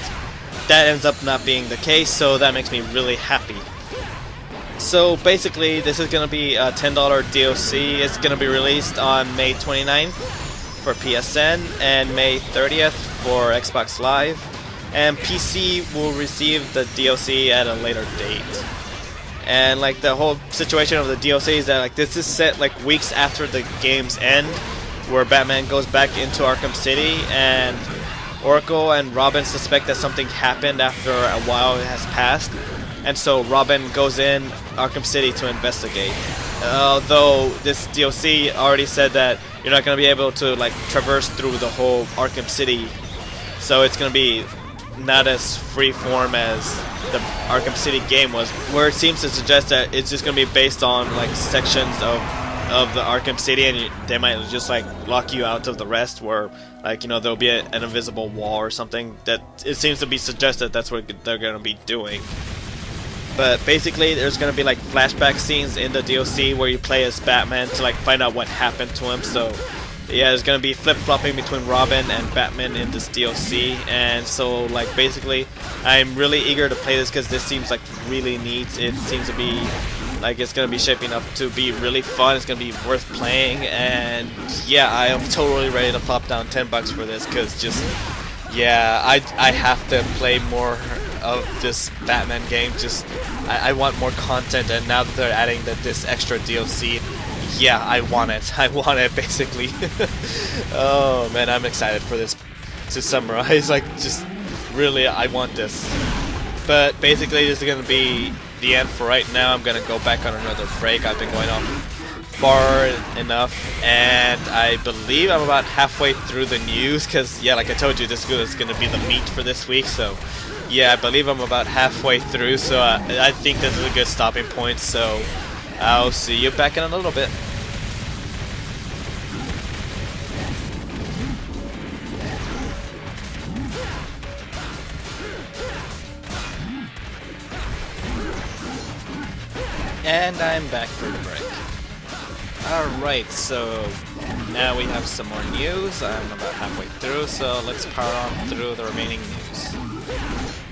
[SPEAKER 1] that ends up not being the case, so that makes me really happy. So basically, this is going to be a $10 DLC. It's going to be released on May 29th for PSN and May 30th for Xbox Live, and PC will receive the DLC at a later date. And like, the whole situation of the DLC is that, like, this is set like weeks after the game's end, where Batman goes back into Arkham City, and Oracle and Robin suspect that something happened after a while has passed, and so Robin goes in Arkham City to investigate. Although this DLC already said that you're not going to be able to, like, traverse through the whole Arkham City, so it's going to be not as free-form as the Arkham City game was, where it seems to suggest that it's just going to be based on, like, sections of the Arkham City, and they might just, like, lock you out of the rest, where, like, you know, there'll be an invisible wall or something. That it seems to be suggested that's what they're going to be doing. But basically, there's going to be, like, flashback scenes in the DLC where you play as Batman to, like, find out what happened to him. So yeah, there's going to be flip-flopping between Robin and Batman in this DLC. And so, like, basically, I'm really eager to play this because this seems, like, really neat. It seems to be, like, it's going to be shaping up to be really fun. It's going to be worth playing. And yeah, I am totally ready to plop down $10 for this, because just, yeah, I have to play more of this Batman game. Just, I want more content, and now that they're adding this extra DLC, yeah, I want it. I want it, basically. Oh man, I'm excited for this to summarize. Like, just really, I want this. But basically, this is gonna be the end for right now. I'm gonna go back on another break. I've been going on far enough, and I believe I'm about halfway through the news. Cause yeah, like I told you, this is gonna be the meat for this week. So yeah, I believe I'm about halfway through. So I think this is a good stopping point. So I'll see you back in a little bit. And I'm back for the break. Alright, so now we have some more news. I'm about halfway through, so let's power on through the remaining news.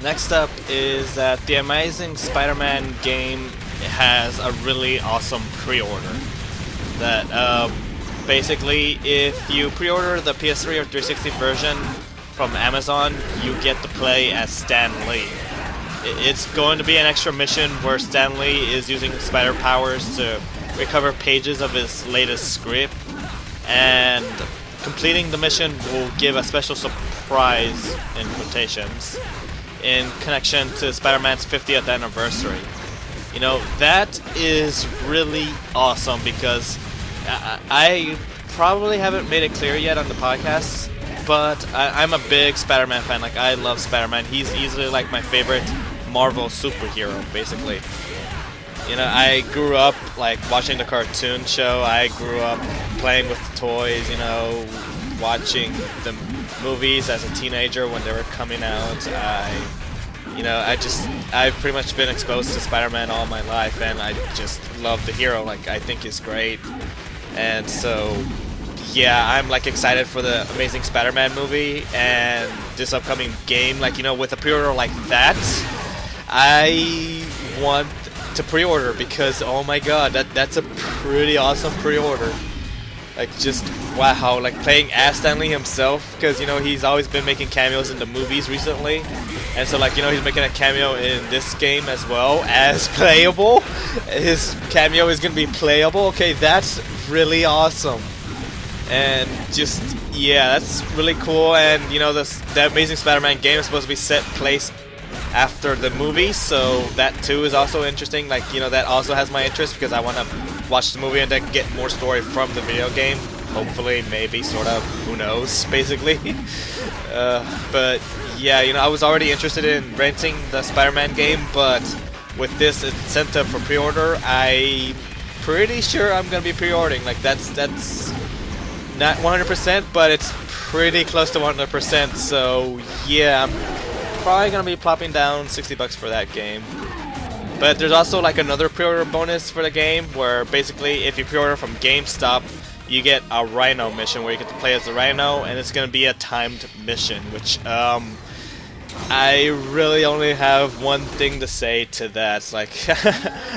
[SPEAKER 1] Next up is that the Amazing Spider-Man game has a really awesome pre-order. That basically, if you pre-order the PS3 or 360 version from Amazon, you get to play as Stan Lee. It's going to be an extra mission where Stan Lee is using spider powers to recover pages of his latest script, and completing the mission will give a special surprise, in quotations, in connection to Spider-Man's 50th anniversary. You know, that is really awesome because I probably haven't made it clear yet on the podcast, but I'm a big Spider-Man fan. Like, I love Spider-Man. He's easily like my favorite Marvel superhero, basically. You know, I grew up like watching the cartoon show. I grew up playing with the toys, you know, watching the movies as a teenager when they were coming out. I've pretty much been exposed to Spider-Man all my life, and I just love the hero. Like, I think he's great. And so yeah, I'm like excited for the Amazing Spider-Man movie and this upcoming game. Like, you know, with a pre-order like that, I want to pre-order because, oh my god, that's a pretty awesome pre-order. Like, just wow, like playing as Stan Lee himself, because, you know, he's always been making cameos in the movies recently, and so, like, you know, he's making a cameo in this game as well as playable. His cameo is gonna be playable. Okay, that's really awesome. And just, yeah, that's really cool. And, you know, the Amazing Spider-Man game is supposed to be set place after the movie, so that too is also interesting. Like, you know, that also has my interest because I want to watch the movie and then get more story from the video game. Hopefully, maybe, sort of, who knows, basically. But yeah, you know, I was already interested in renting the Spider-Man game, but with this incentive for pre-order, I'm pretty sure I'm gonna be pre-ordering. Like, that's not 100%, but it's pretty close to 100%. So yeah, I'm probably gonna be plopping down $60 for that game. But there's also like another pre-order bonus for the game, where basically if you pre-order from GameStop, you get a Rhino mission where you get to play as the Rhino, and it's gonna be a timed mission, which I really only have one thing to say to that. Like,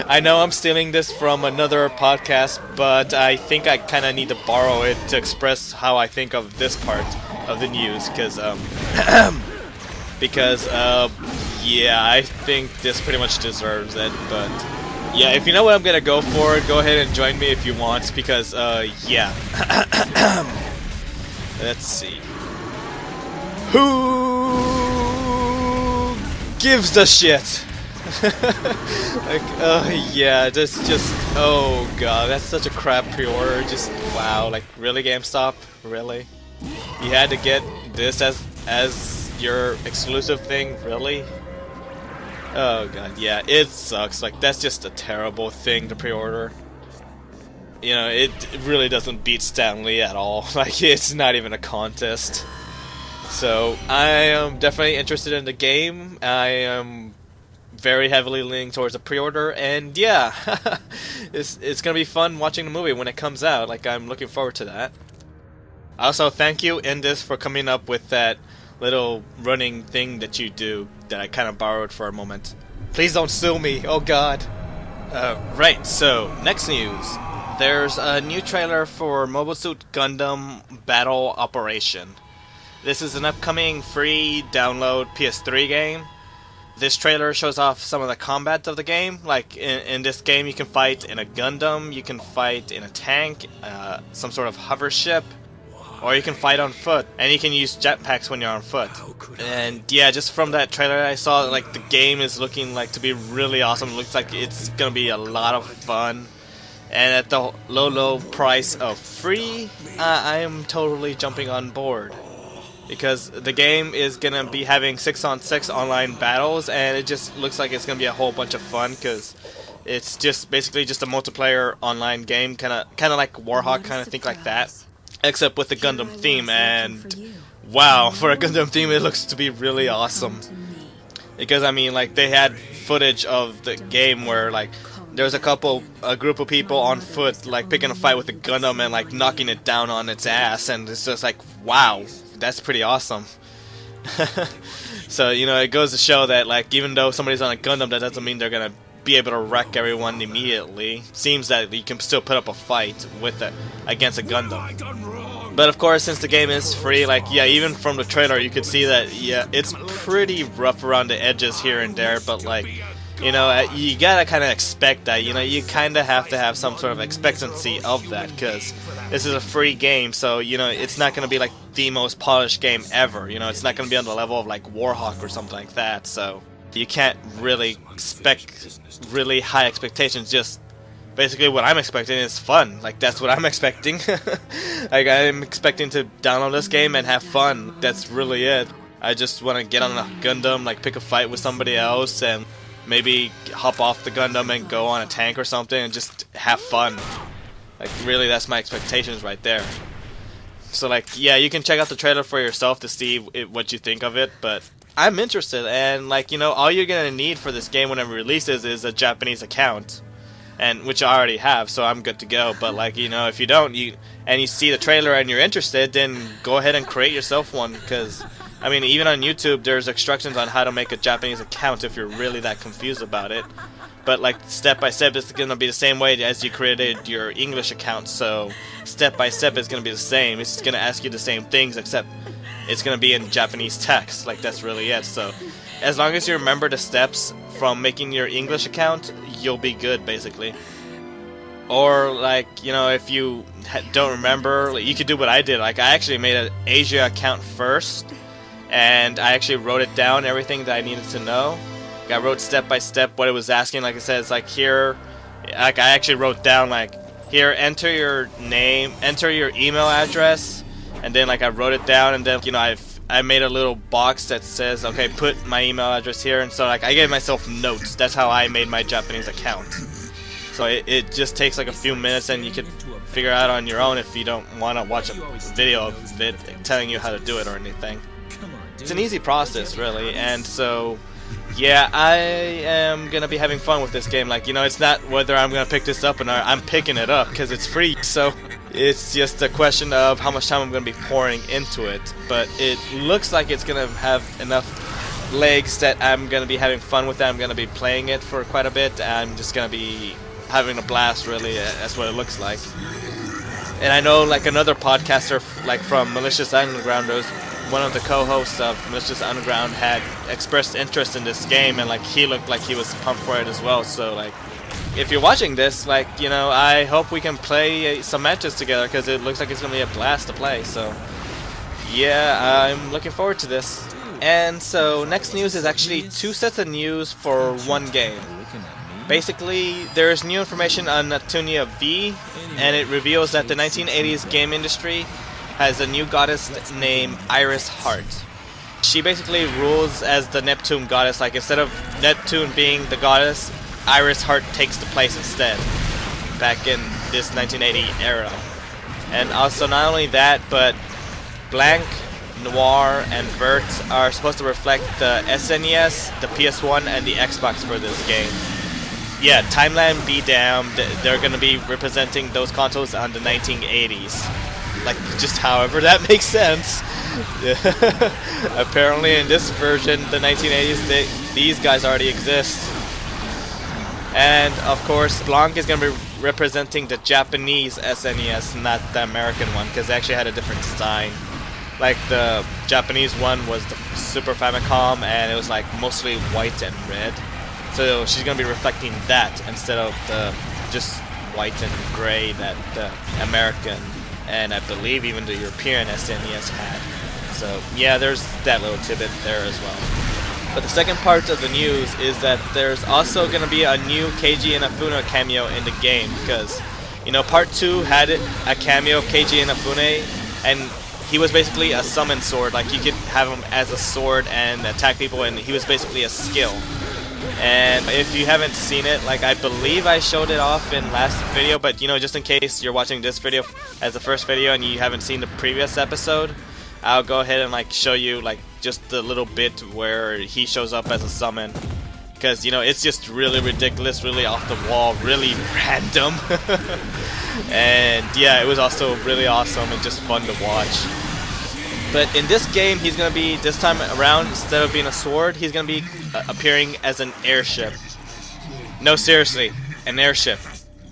[SPEAKER 1] I know I'm stealing this from another podcast, but I think I kind of need to borrow it to express how I think of this part of the news, because yeah, I think this pretty much deserves it. But yeah, if you know what I'm gonna go for, go ahead and join me if you want, because yeah. Let's see. Who gives a shit? Like, yeah, just, oh god, that's such a crap pre-order. Just, wow, like, really, GameStop? Really? You had to get this as your exclusive thing? Really? Oh god, yeah, it sucks. Like, that's just a terrible thing to pre-order. You know, it really doesn't beat Stan Lee at all. Like, it's not even a contest. So, I am definitely interested in the game. I am very heavily leaning towards a pre-order, and yeah, it's gonna be fun watching the movie when it comes out. Like, I'm looking forward to that. Also, thank you, Indus, for coming up with that little running thing that you do that I kind of borrowed for a moment. Please don't sue me, oh god. Right, so, next news. There's a new trailer for Mobile Suit Gundam Battle Operation. This is an upcoming free download PS3 game. This trailer shows off some of the combat of the game. Like in this game, you can fight in a Gundam, you can fight in a tank, some sort of hover ship, or you can fight on foot, and you can use jetpacks when you're on foot. And yeah, just from that trailer I saw, like the game is looking like to be really awesome. It looks like it's gonna be a lot of fun. And at the low price of free, I am totally jumping on board. Because the game is going to be having 6-on-6 online battles, and it just looks like it's going to be a whole bunch of fun, because it's just basically just a multiplayer online game, kind of like Warhawk, kind of think like that, except with the Gundam theme. And wow, for a Gundam theme, it looks to be really awesome. Because I mean, like, they had footage of the game where like there's a group of people on foot, like picking a fight with a Gundam and like knocking it down on its ass, and it's just like, wow, that's pretty awesome. So, you know, it goes to show that, like, even though somebody's on a Gundam, that doesn't mean they're gonna be able to wreck everyone immediately. Seems that you can still put up a fight with against a Gundam. But of course, since the game is free, like, yeah, even from the trailer, you could see that, yeah, it's pretty rough around the edges here and there, but like, you know, you gotta kind of expect that. You know, you kind of have to have some sort of expectancy of that, because this is a free game, so, you know, it's not gonna be like the most polished game ever. You know, it's not gonna be on the level of like Warhawk or something like that, so you can't really expect really high expectations. Just basically what I'm expecting is fun. Like, that's what I'm expecting. Like, I'm expecting to download this game and have fun. That's really it. I just want to get on a Gundam, like pick a fight with somebody else, and maybe hop off the Gundam and go on a tank or something and just have fun. Like, really, that's my expectations right there. So, like, yeah, you can check out the trailer for yourself to see what you think of it, but I'm interested, and, like, you know, all you're gonna need for this game whenever it releases is a Japanese account, and which I already have, so I'm good to go. But, like, you know, if you don't, you see the trailer and you're interested, then go ahead and create yourself one, because I mean, even on YouTube, there's instructions on how to make a Japanese account if you're really that confused about it. But, like, step by step, it's going to be the same way as you created your English account. So, step by step, it's going to be the same. It's going to ask you the same things, except it's going to be in Japanese text. Like, that's really it. So, as long as you remember the steps from making your English account, you'll be good, basically. Or, like, you know, if you don't remember, like, you could do what I did. Like, I actually made an Asia account first, and I actually wrote it down, everything that I needed to know. Like, I wrote step by step what it was asking. Like I said, it's like here, like I actually wrote down, like, here, enter your name, enter your email address, and then, like, I wrote it down, and then, you know, I made a little box that says, okay, put my email address here, and so, like, I gave myself notes. That's how I made my Japanese account. So it just takes like a few minutes, and you can figure out on your own if you don't want to watch a video of it telling you how to do it or anything. It's an easy process, really, and so, yeah, I am going to be having fun with this game. Like, you know, it's not whether I'm going to pick this up or not. I'm picking it up because it's free, so it's just a question of how much time I'm going to be pouring into it. But it looks like it's going to have enough legs that I'm going to be having fun with it. I'm going to be playing it for quite a bit. I'm just going to be having a blast, really. That's what it looks like. And I know, like, another podcaster, like, from Malicious Underground, one of the co-hosts of Malicious Underground had expressed interest in this game, and, like, he looked like he was pumped for it as well. So, like, if you're watching this, like, you know, I hope we can play some matches together, because it looks like it's going to be a blast to play. So, yeah, I'm looking forward to this. And so, next news is actually 2 sets of news for one game. Basically, there's new information on Neptunia V, and it reveals that the 1980s game industry has a new goddess named Iris Heart. She basically rules as the Neptune goddess. Like, instead of Neptune being the goddess, Iris Heart takes the place instead, back in this 1980 era. And also, not only that, but Blank, Noir, and Vert are supposed to reflect the SNES, the PS1, and the Xbox for this game. Yeah, Timeline be damned, they're going to be representing those consoles on the 1980s. Like, just however that makes sense. Apparently in this version, the 1980s, these guys already exist. And, of course, Blanc is going to be representing the Japanese SNES, not the American one, because they actually had a different design.
[SPEAKER 2] Like the Japanese one was the Super Famicom, and it was like mostly white and red. So she's gonna be reflecting that instead of the just white and gray that the American and I believe even the European SNES had. So yeah, there's that little tidbit there as well. But the second part of the news is that there's also going to be a new Keiji Inafune cameo in the game, because, you know, part 2 had a cameo of Keiji Inafune, and he was basically a summon sword. Like, you could have him as a sword and attack people, and he was basically a skill. And if you haven't seen it, like, I believe I showed it off in last video, but, you know, just in case you're watching this video as the first video and you haven't seen the previous episode, I'll go ahead and like show you like just the little bit where he shows up as a summon, because you know it's just really ridiculous, really off the wall, really random. And yeah, it was also really awesome and just fun to watch. But in this game, he's gonna be, this time around, instead of being a sword, he's gonna be appearing as an airship. No, seriously, an airship.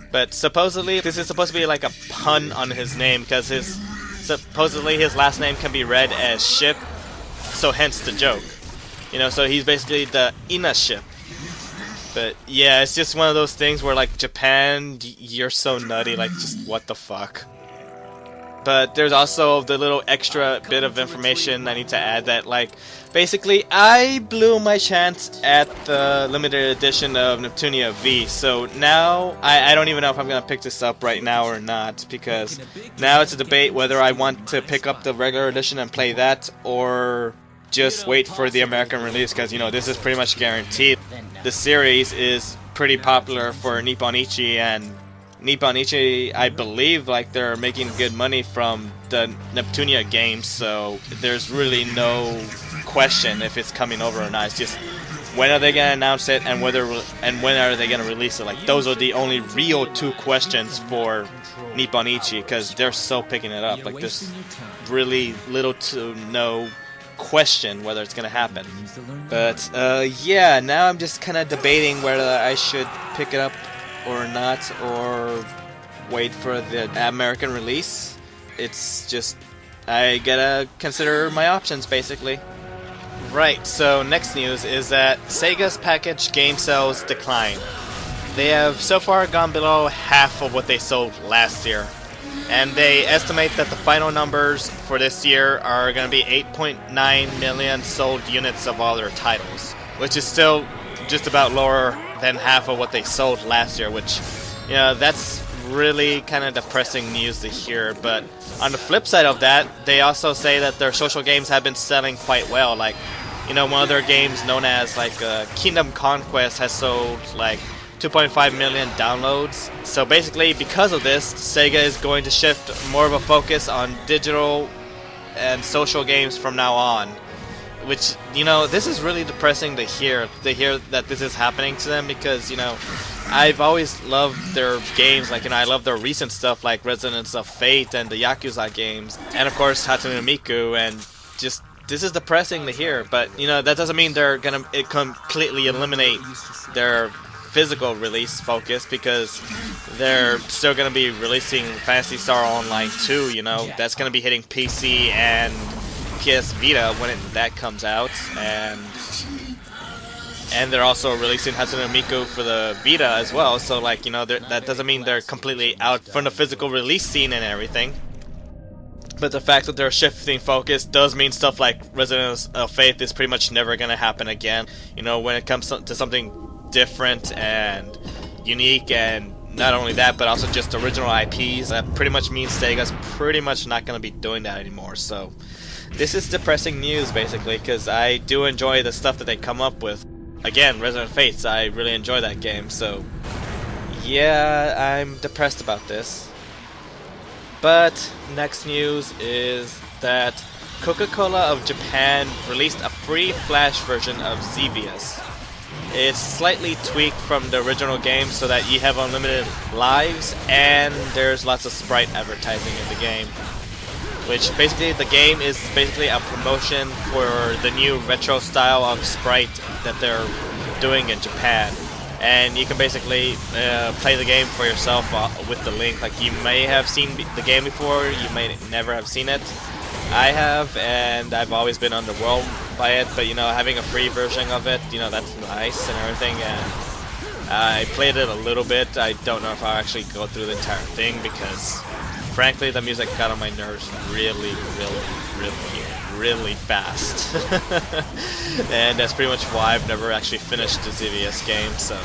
[SPEAKER 2] But supposedly this is supposed to be like a pun on his name, because supposedly his last name can be read as ship, so hence the joke. You know, so he's basically the Ina ship. But yeah, it's just one of those things where like Japan, you're so nutty, like just what the fuck. But there's also the little extra bit of information I need to add that like, basically I blew my chance at the limited edition of Neptunia V, so now I don't even know if I'm going to pick this up right now or not, because now it's a debate whether I want to pick up the regular edition and play that, or just wait for the American release, because you know this is pretty much guaranteed. The series is pretty popular for Nipponichi, and Nipponichi, I believe, like they're making good money from the Neptunia games, so there's really no question if it's coming over or not. It's just when are they gonna announce it, and when are they gonna release it? Like those are the only real two questions for Nipponichi, because they're so picking it up. Like there's really little to no question whether it's gonna happen. But yeah, now I'm just kind of debating whether I should pick it up or not, or wait for the American release. It's just, I gotta consider my options basically. Right, so next news is that Sega's packaged game sales decline. They have so far gone below half of what they sold last year, and they estimate that the final numbers for this year are going to be 8.9 million sold units of all their titles, which is still just about lower than half of what they sold last year, which, you know, that's really kind of depressing news to hear. But on the flip side of that, they also say that their social games have been selling quite well. Like, you know, one of their games known as like Kingdom Conquest has sold like 2.5 million downloads. So basically, because of this, Sega is going to shift more of a focus on digital and social games from now on. Which, you know, this is really depressing to hear that this is happening to them, because, you know, I've always loved their games. Like, you know, I love their recent stuff like Resonance of Fate and the Yakuza games, and of course Hatsune Miku, and just, this is depressing to hear. But, you know, that doesn't mean they're gonna completely eliminate their physical release focus, because they're still gonna be releasing Phantasy Star Online 2, you know, that's gonna be hitting PC and PS Vita when that comes out, and they're also releasing Hatsune Miku for the Vita as well. So, like, you know, that doesn't mean they're completely out from the physical release scene and everything. But the fact that they're shifting focus does mean stuff like Resonance of Faith is pretty much never gonna happen again. You know, when it comes to something different and unique, and not only that, but also just original IPs, that pretty much means Sega's pretty much not gonna be doing that anymore. So this is depressing news, basically, because I do enjoy the stuff that they come up with. Again, Resident Fates, I really enjoy that game, so yeah, I'm depressed about this. But next news is that Coca-Cola of Japan released a free Flash version of Xevious. It's slightly tweaked from the original game so that you have unlimited lives, and there's lots of sprite advertising in the game. Which basically, the game is basically a promotion for the new retro style of sprite that they're doing in Japan. And you can basically play the game for yourself with the link. Like, you may have seen the game before, you may never have seen it. I have, and I've always been underwhelmed by it, but having a free version of it, that's nice and everything, and I played it a little bit. I don't know if I'll actually go through the entire thing, because frankly the music got on my nerves really, really, really, really fast. And that's pretty much why I've never actually finished the Xevious game, so.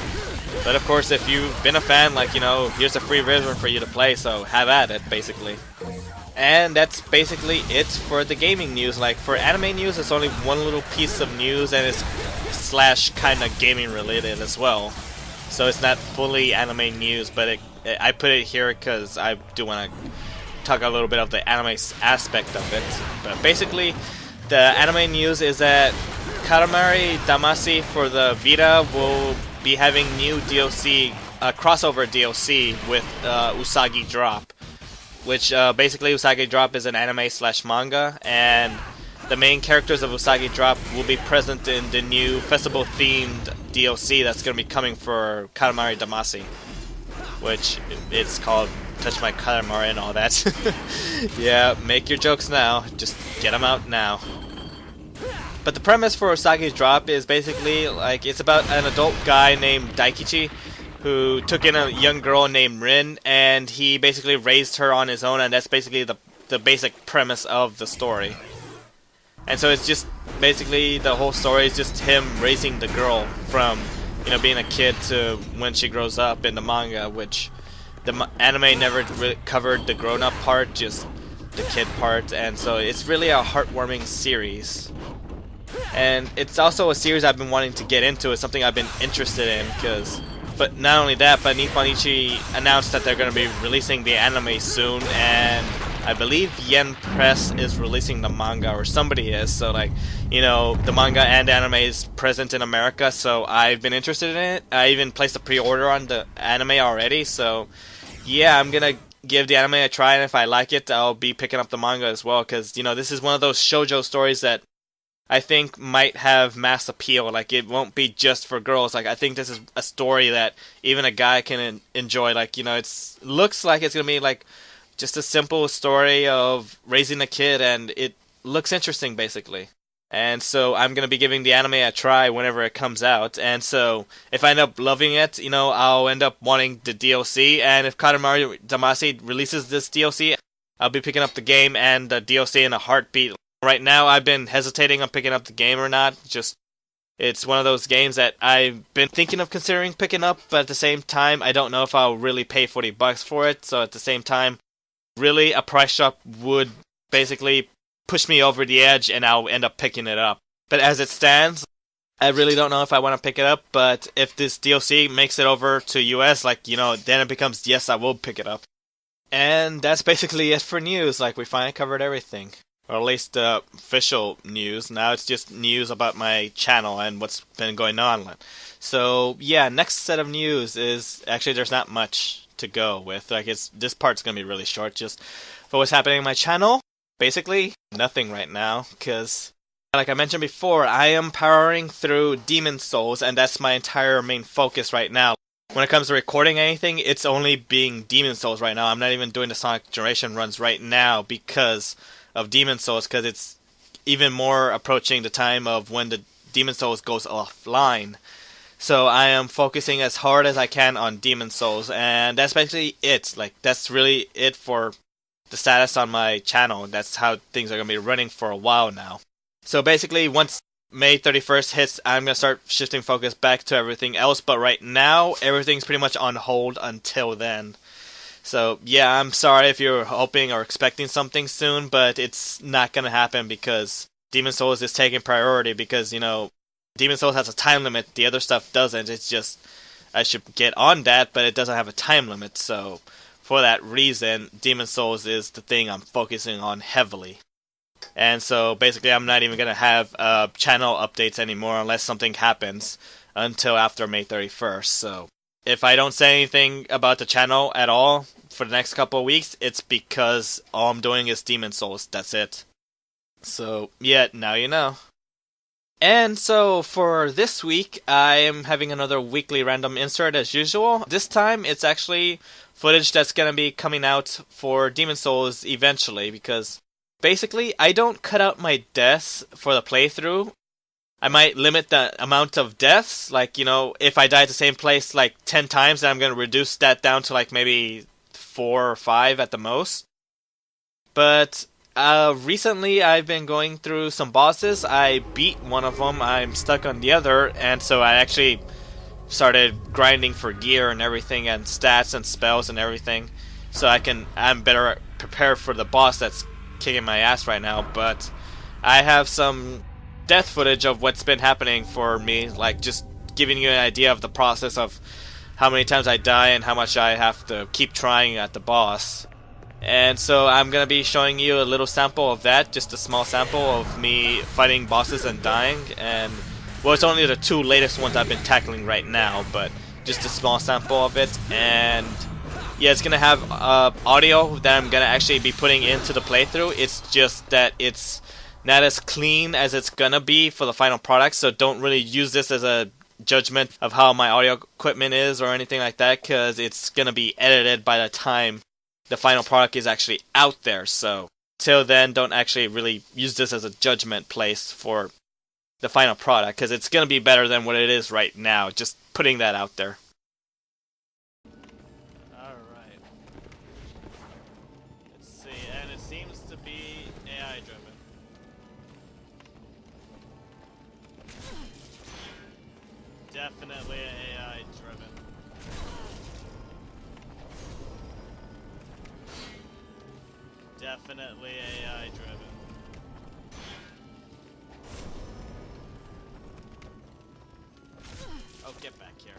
[SPEAKER 2] But of course, if you've been a fan, here's a free version for you to play, so have at it, basically. And that's basically it for the gaming news. For anime news, it's only one little piece of news, and it's / kind of gaming related as well. So it's not fully anime news, but I put it here because I do want to talk a little bit of the anime aspect of it. But basically, the anime news is that Katamari Damacy for the Vita will be having new DLC, crossover DLC with Usagi Drop, which basically Usagi Drop is an anime / manga, and the main characters of Usagi Drop will be present in the new festival-themed DLC that's going to be coming for Katamari Damacy, which it's called Touch My Katamari and all that. Yeah, make your jokes now, just get them out now. But the premise for Usagi's Drop is basically, it's about an adult guy named Daikichi who took in a young girl named Rin, and he basically raised her on his own, and that's basically the basic premise of the story. And so it's just, basically, the whole story is just him raising the girl from, being a kid to when she grows up in the manga, which the anime never really covered the grown-up part, just the kid part, and so it's really a heartwarming series. And it's also a series I've been wanting to get into. It's something I've been interested in, but not only that, but Nippon Ichi announced that they're going to be releasing the anime soon, and I believe Yen Press is releasing the manga, or somebody is, so the manga and anime is present in America, so I've been interested in it. I even placed a pre-order on the anime already, so yeah, I'm going to give the anime a try, and if I like it, I'll be picking up the manga as well, because, this is one of those shoujo stories that I think might have mass appeal. It won't be just for girls. I think this is a story that even a guy can enjoy. It looks like it's going to be, just a simple story of raising a kid, and it looks interesting, basically. And so I'm going to be giving the anime a try whenever it comes out. And so if I end up loving it, I'll end up wanting the DLC. And if Katamari Damacy releases this DLC, I'll be picking up the game and the DLC in a heartbeat. Right now, I've been hesitating on picking up the game or not. It's one of those games that I've been thinking of considering picking up, but at the same time, I don't know if I'll really pay $40 for it. So at the same time, really, a price drop would basically push me over the edge, and I'll end up picking it up. But as it stands, I really don't know if I want to pick it up. But if this DLC makes it over to US, then it becomes yes, I will pick it up. And that's basically it for news. We finally covered everything. Or at least the official news. Now it's just news about my channel and what's been going on. So, yeah, next set of news is... Actually, there's not much to go with. This part's gonna be really short. Just for what's happening on my channel, basically, nothing right now. Because, like I mentioned before, I am powering through Demon Souls, and that's my entire main focus right now. When it comes to recording anything, it's only being Demon Souls right now. I'm not even doing the Sonic Generation runs right now because of Demon Souls, because it's even more approaching the time of when the Demon Souls goes offline. So I am focusing as hard as I can on Demon Souls, and that's basically it. That's really it for the status on my channel. That's how things are going to be running for a while now. So basically, once May 31st hits, I'm going to start shifting focus back to everything else, but right now, everything's pretty much on hold until then. So, yeah, I'm sorry if you're hoping or expecting something soon, but it's not going to happen because Demon Souls is taking priority because, Demon Souls has a time limit, the other stuff doesn't. It's just, I should get on that, but it doesn't have a time limit, so for that reason, Demon Souls is the thing I'm focusing on heavily. And so, basically, I'm not even going to have channel updates anymore unless something happens until after May 31st, so if I don't say anything about the channel at all for the next couple of weeks, it's because all I'm doing is Demon Souls. That's it. So, yeah, now you know. And so, for this week, I am having another weekly random insert as usual. This time, it's actually footage that's going to be coming out for Demon Souls eventually, because
[SPEAKER 1] Basically, I don't cut out my deaths for the playthrough. I might limit the amount of deaths. Like, if I die at the same place like 10 times, then I'm going to reduce that down to like maybe 4 or 5 at the most. But recently I've been going through some bosses. I beat one of them. I'm stuck on the other. And so I actually started grinding for gear and everything and stats and spells and everything. So I'm better prepared for the boss that's kicking my ass right now. But I have some death footage of what's been happening for me, like just giving you an idea of the process of how many times I die and how much I have to keep trying at the boss. And so I'm going to be showing you a little sample of that, just a small sample of me fighting bosses and dying. And, well, it's only the 2 latest ones I've been tackling right now, but just a small sample of it. And yeah, it's going to have audio that I'm going to actually be putting into the playthrough. It's just that it's not as clean as it's going to be for the final product, so don't really use this as a judgment of how my audio equipment is or anything like that, because it's going to be edited by the time the final product is actually out there. So till then, don't actually really use this as a judgment place for the final product, because it's going to be better than what it is right now. Just putting that out there. Alright. Let's see, and it seems to be AI driven. Definitely AI driven. Definitely AI driven. Oh, get back here.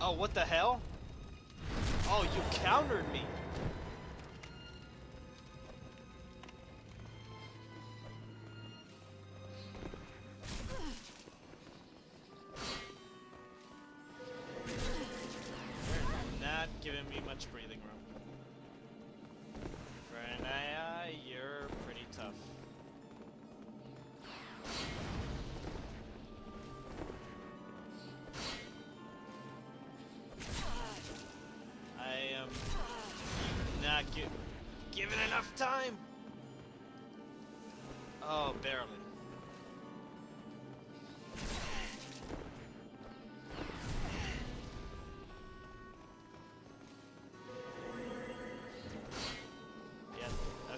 [SPEAKER 1] Oh, what the hell? Oh, you countered me. Not giving me much breathing room. For an AI, you're pretty tough. I am not given enough time. Oh, barely.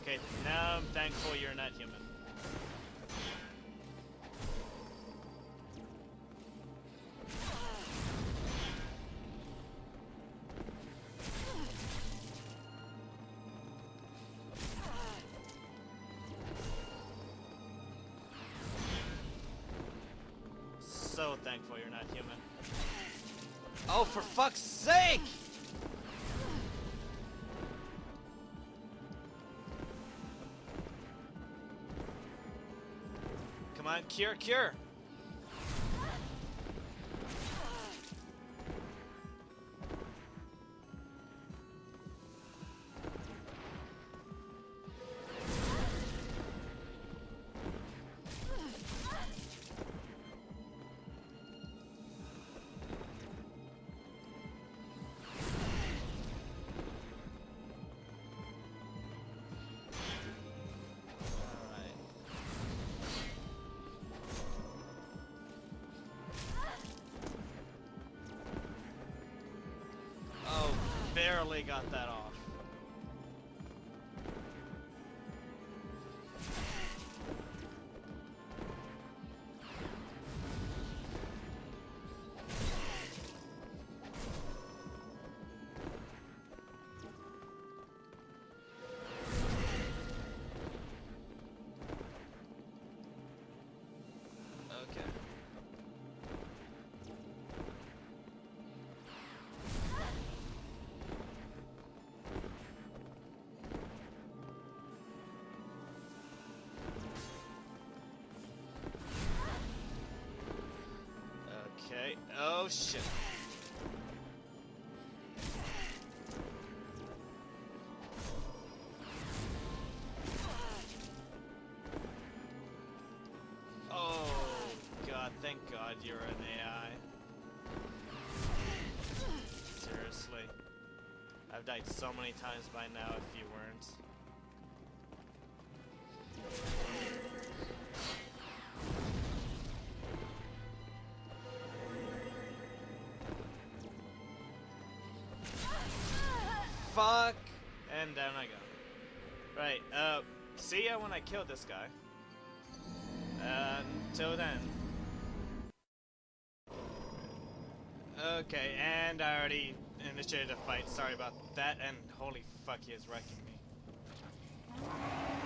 [SPEAKER 1] Okay, now I'm thankful you're not human. So thankful you're not human. Oh, for fuck's sake! Come on, cure! Barely got that off. Okay. Okay. Oh shit. Oh god, thank god you're an AI.
[SPEAKER 2] seriously. I've died so many times by now if you weren't. Fuck! And down I go. Right, see ya when I kill this guy. Until then. Okay, and I already initiated a fight. Sorry about that, and holy fuck, he is wrecking me.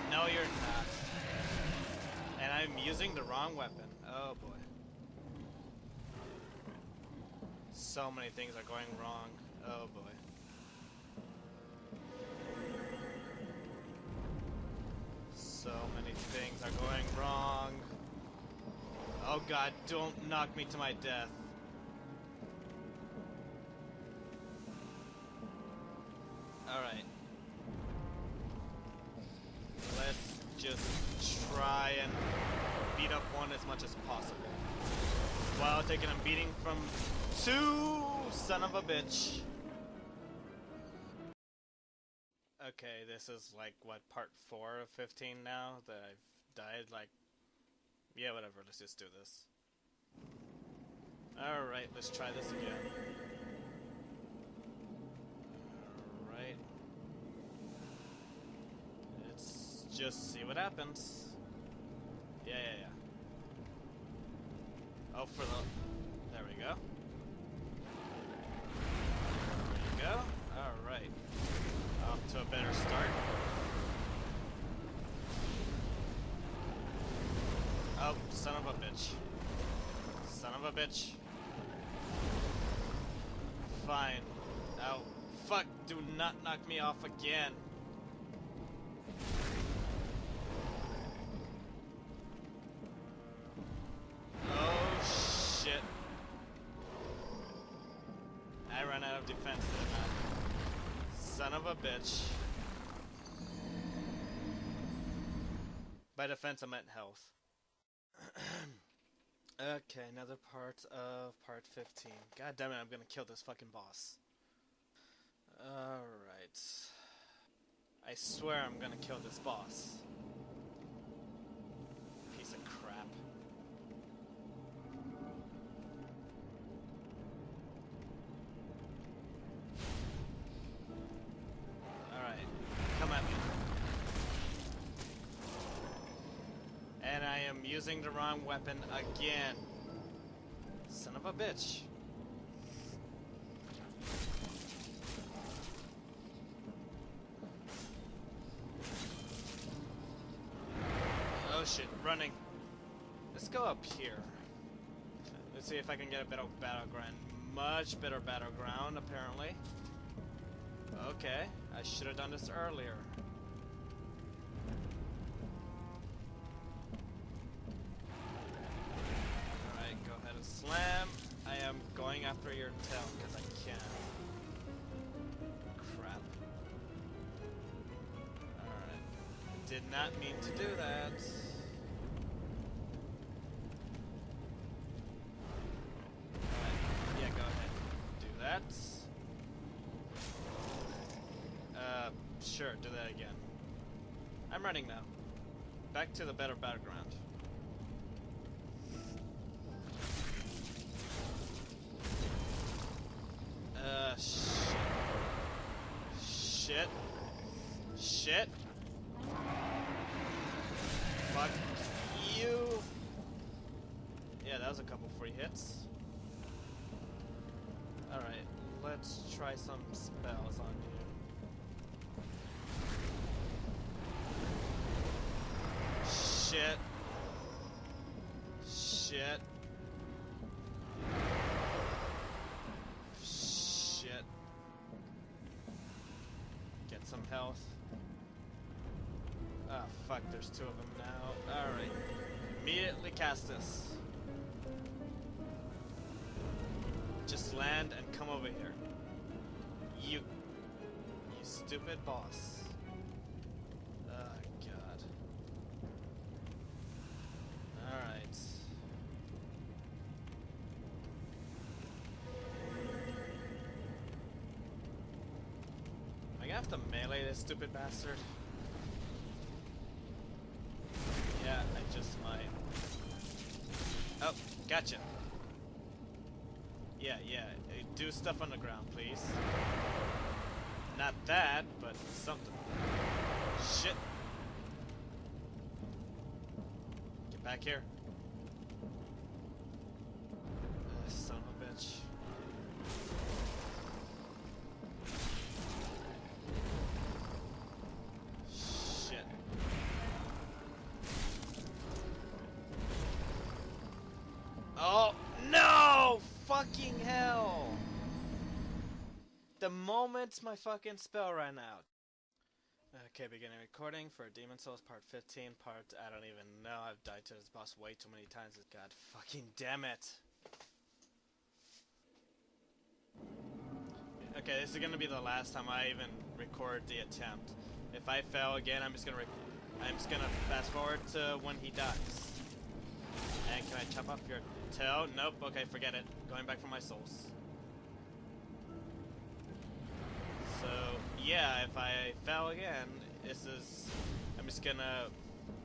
[SPEAKER 2] No, you're not. And I'm using the wrong weapon. Oh boy. So many things are going wrong. Oh boy. So many things are going wrong. Oh god, don't knock me to my death. Alright. Let's just try and beat up one as much as possible. While taking a beating from two, son of a bitch. Okay, this is like, what, part 4 of 15 now that I've died? Like, yeah, whatever, let's just do this. Alright, let's try this again. Alright. Let's just see what happens. Yeah. Oh, for the... There we go. There you go. Alright. Off to a better start. Oh, son of a bitch. Son of a bitch. Fine. Oh, fuck, do not knock me off again. Oh, shit. I ran out of defense, didn't I? Son of a bitch. By defense, I meant health. Okay, another part of part 15. God damn it, I'm gonna kill this fucking boss. Alright. I swear I'm gonna kill this boss. Piece of crap. Alright, come at me. And I am using the wrong weapon again. Son of a bitch. Oh shit, running. Let's go up here. Let's see if I can get a better battleground. Much better battleground, apparently. Okay, I should have done this earlier. Alright, go ahead and slam. I am going after your tail because I can. Crap. Alright. Did not mean to do that. Alright, yeah, go ahead. Do that. Sure, do that again. I'm running now. Back to the better battleground. Shit. Shit. Fuck you. Yeah, that was a couple free hits. Alright, let's try some spells on you. Shit. Shit. Shit. Get some health. Ah, fuck, there's two of them now. Alright. Immediately cast this. Just land and come over here. You stupid boss. Oh, God. Alright.
[SPEAKER 1] have to melee this stupid bastard? Yeah, I just might. Oh, gotcha. Yeah, do stuff on the ground, please. Not that, but something. Shit. Get back here. Son of a bitch. Shit. Oh, no! Fucking hell! The moment my fucking spell ran out. Okay, beginning recording for Demon Souls Part 15. I don't even know. I've died to this boss way too many times. God fucking damn it. Okay, this is gonna be the last time I even record the attempt. If I fail again, I'm just gonna fast forward to when he dies. And can I chop off your tail? Nope. Okay, forget it. Going back for my souls. So yeah, if I fail again, I'm just gonna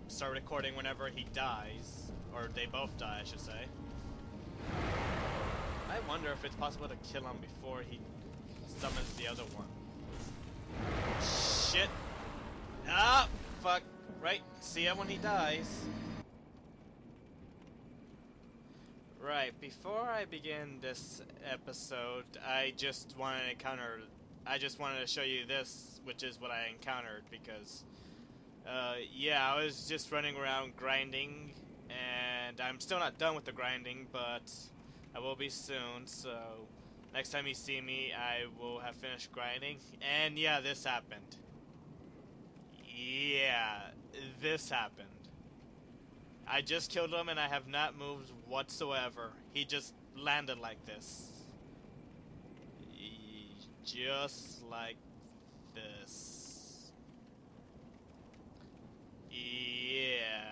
[SPEAKER 1] start recording whenever he dies, or they both die, I should say. I wonder if it's possible to kill him before he summons the other one. Shit! Ah, fuck! Right, see ya when he dies. Right, before I begin this episode, I just wanted to show you this, which is what I encountered, because, yeah, I was just running around grinding, and I'm still not done with the grinding, but I will be soon, so next time you see me, I will have finished grinding, and yeah, this happened. Yeah, this happened. I just killed him, and I have not moved whatsoever. He just landed like this. Just like this. Yeah.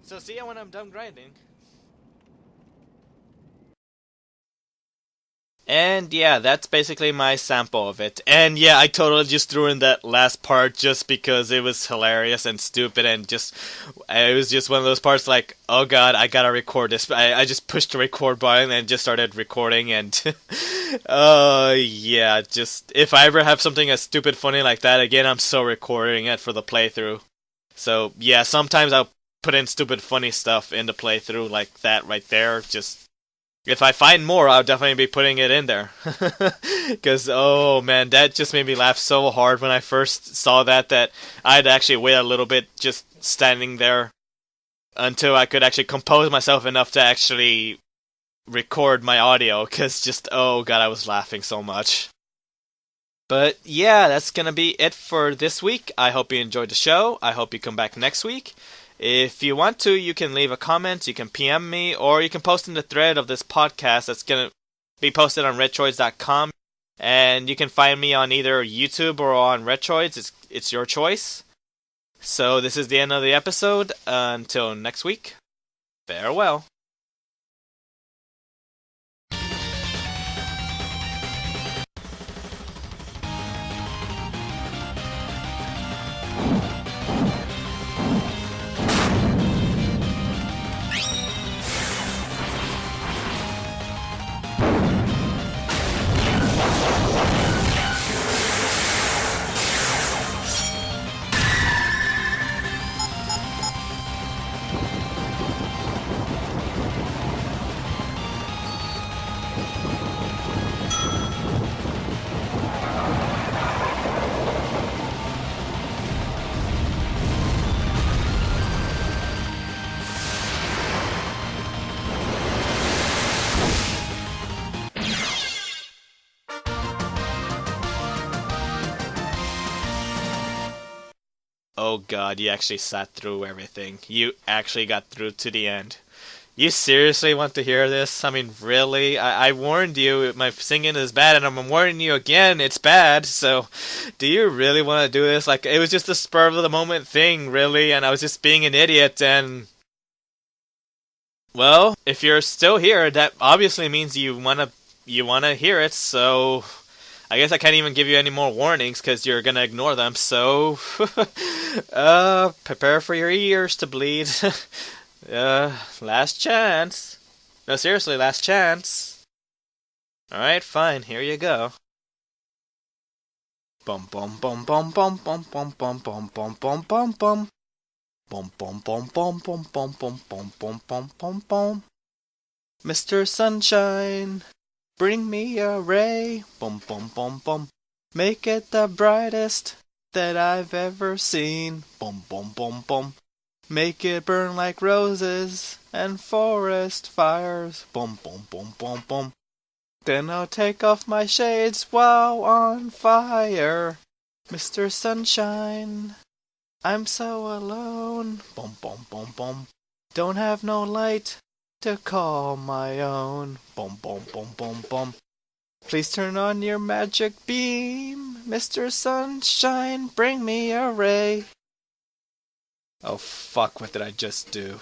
[SPEAKER 1] So see ya when I'm done grinding. And yeah, that's basically my sample of it. And yeah, I totally just threw in that last part just because it was hilarious and stupid, and it was just one of those parts like, oh god, I gotta record this. I just pushed the record button and just started recording, and yeah, just if I ever have something as stupid funny like that again, I'm so recording it for the playthrough. So yeah, sometimes I'll put in stupid funny stuff in the playthrough like that right there, just if I find more, I'll definitely be putting it in there. Because, oh man, that just made me laugh so hard when I first saw that I'd actually wait a little bit just standing there until I could actually compose myself enough to actually record my audio. Because just, oh god, I was laughing so much. But yeah, that's going to be it for this week. I hope you enjoyed the show. I hope you come back next week. If you want to, you can leave a comment, you can PM me, or you can post in the thread of this podcast that's going to be posted on Retroids.com. And you can find me on either YouTube or on Retroids. It's your choice. So this is the end of the episode. Until next week, farewell. Oh god, you actually sat through everything. You actually got through to the end. You seriously want to hear this? I mean, really? I warned you my singing is bad, and I'm warning you again, it's bad, so do you really want to do this? Like, it was just a spur of the moment thing, really, and I was just being an idiot, and Well, if you're still here, that obviously means you wanna hear it. So I guess I can't even give you any more warnings because you're gonna ignore them. So prepare for your ears to bleed. Last chance. No, seriously, last chance. All right, fine. Here you go. Bum bum bum bum bum bum bum bum bum bum bum bum bum. Bum bum bum bum bum bum bum bum bum bum bum bum. Mr. Sunshine, bring me a ray. Bum bum bum bum. Make it the brightest that I've ever seen. Bum bum bum bum. Make it burn like roses and forest fires. Bum bum bum bum bum. Then I'll take off my shades while on fire. Mr. Sunshine, I'm so alone. Bum bum bum bum. Don't have no light to call my own. Bum bum bum bum bum. Please turn on your magic beam. Mr. Sunshine, bring me a ray. Oh fuck, what did I just do?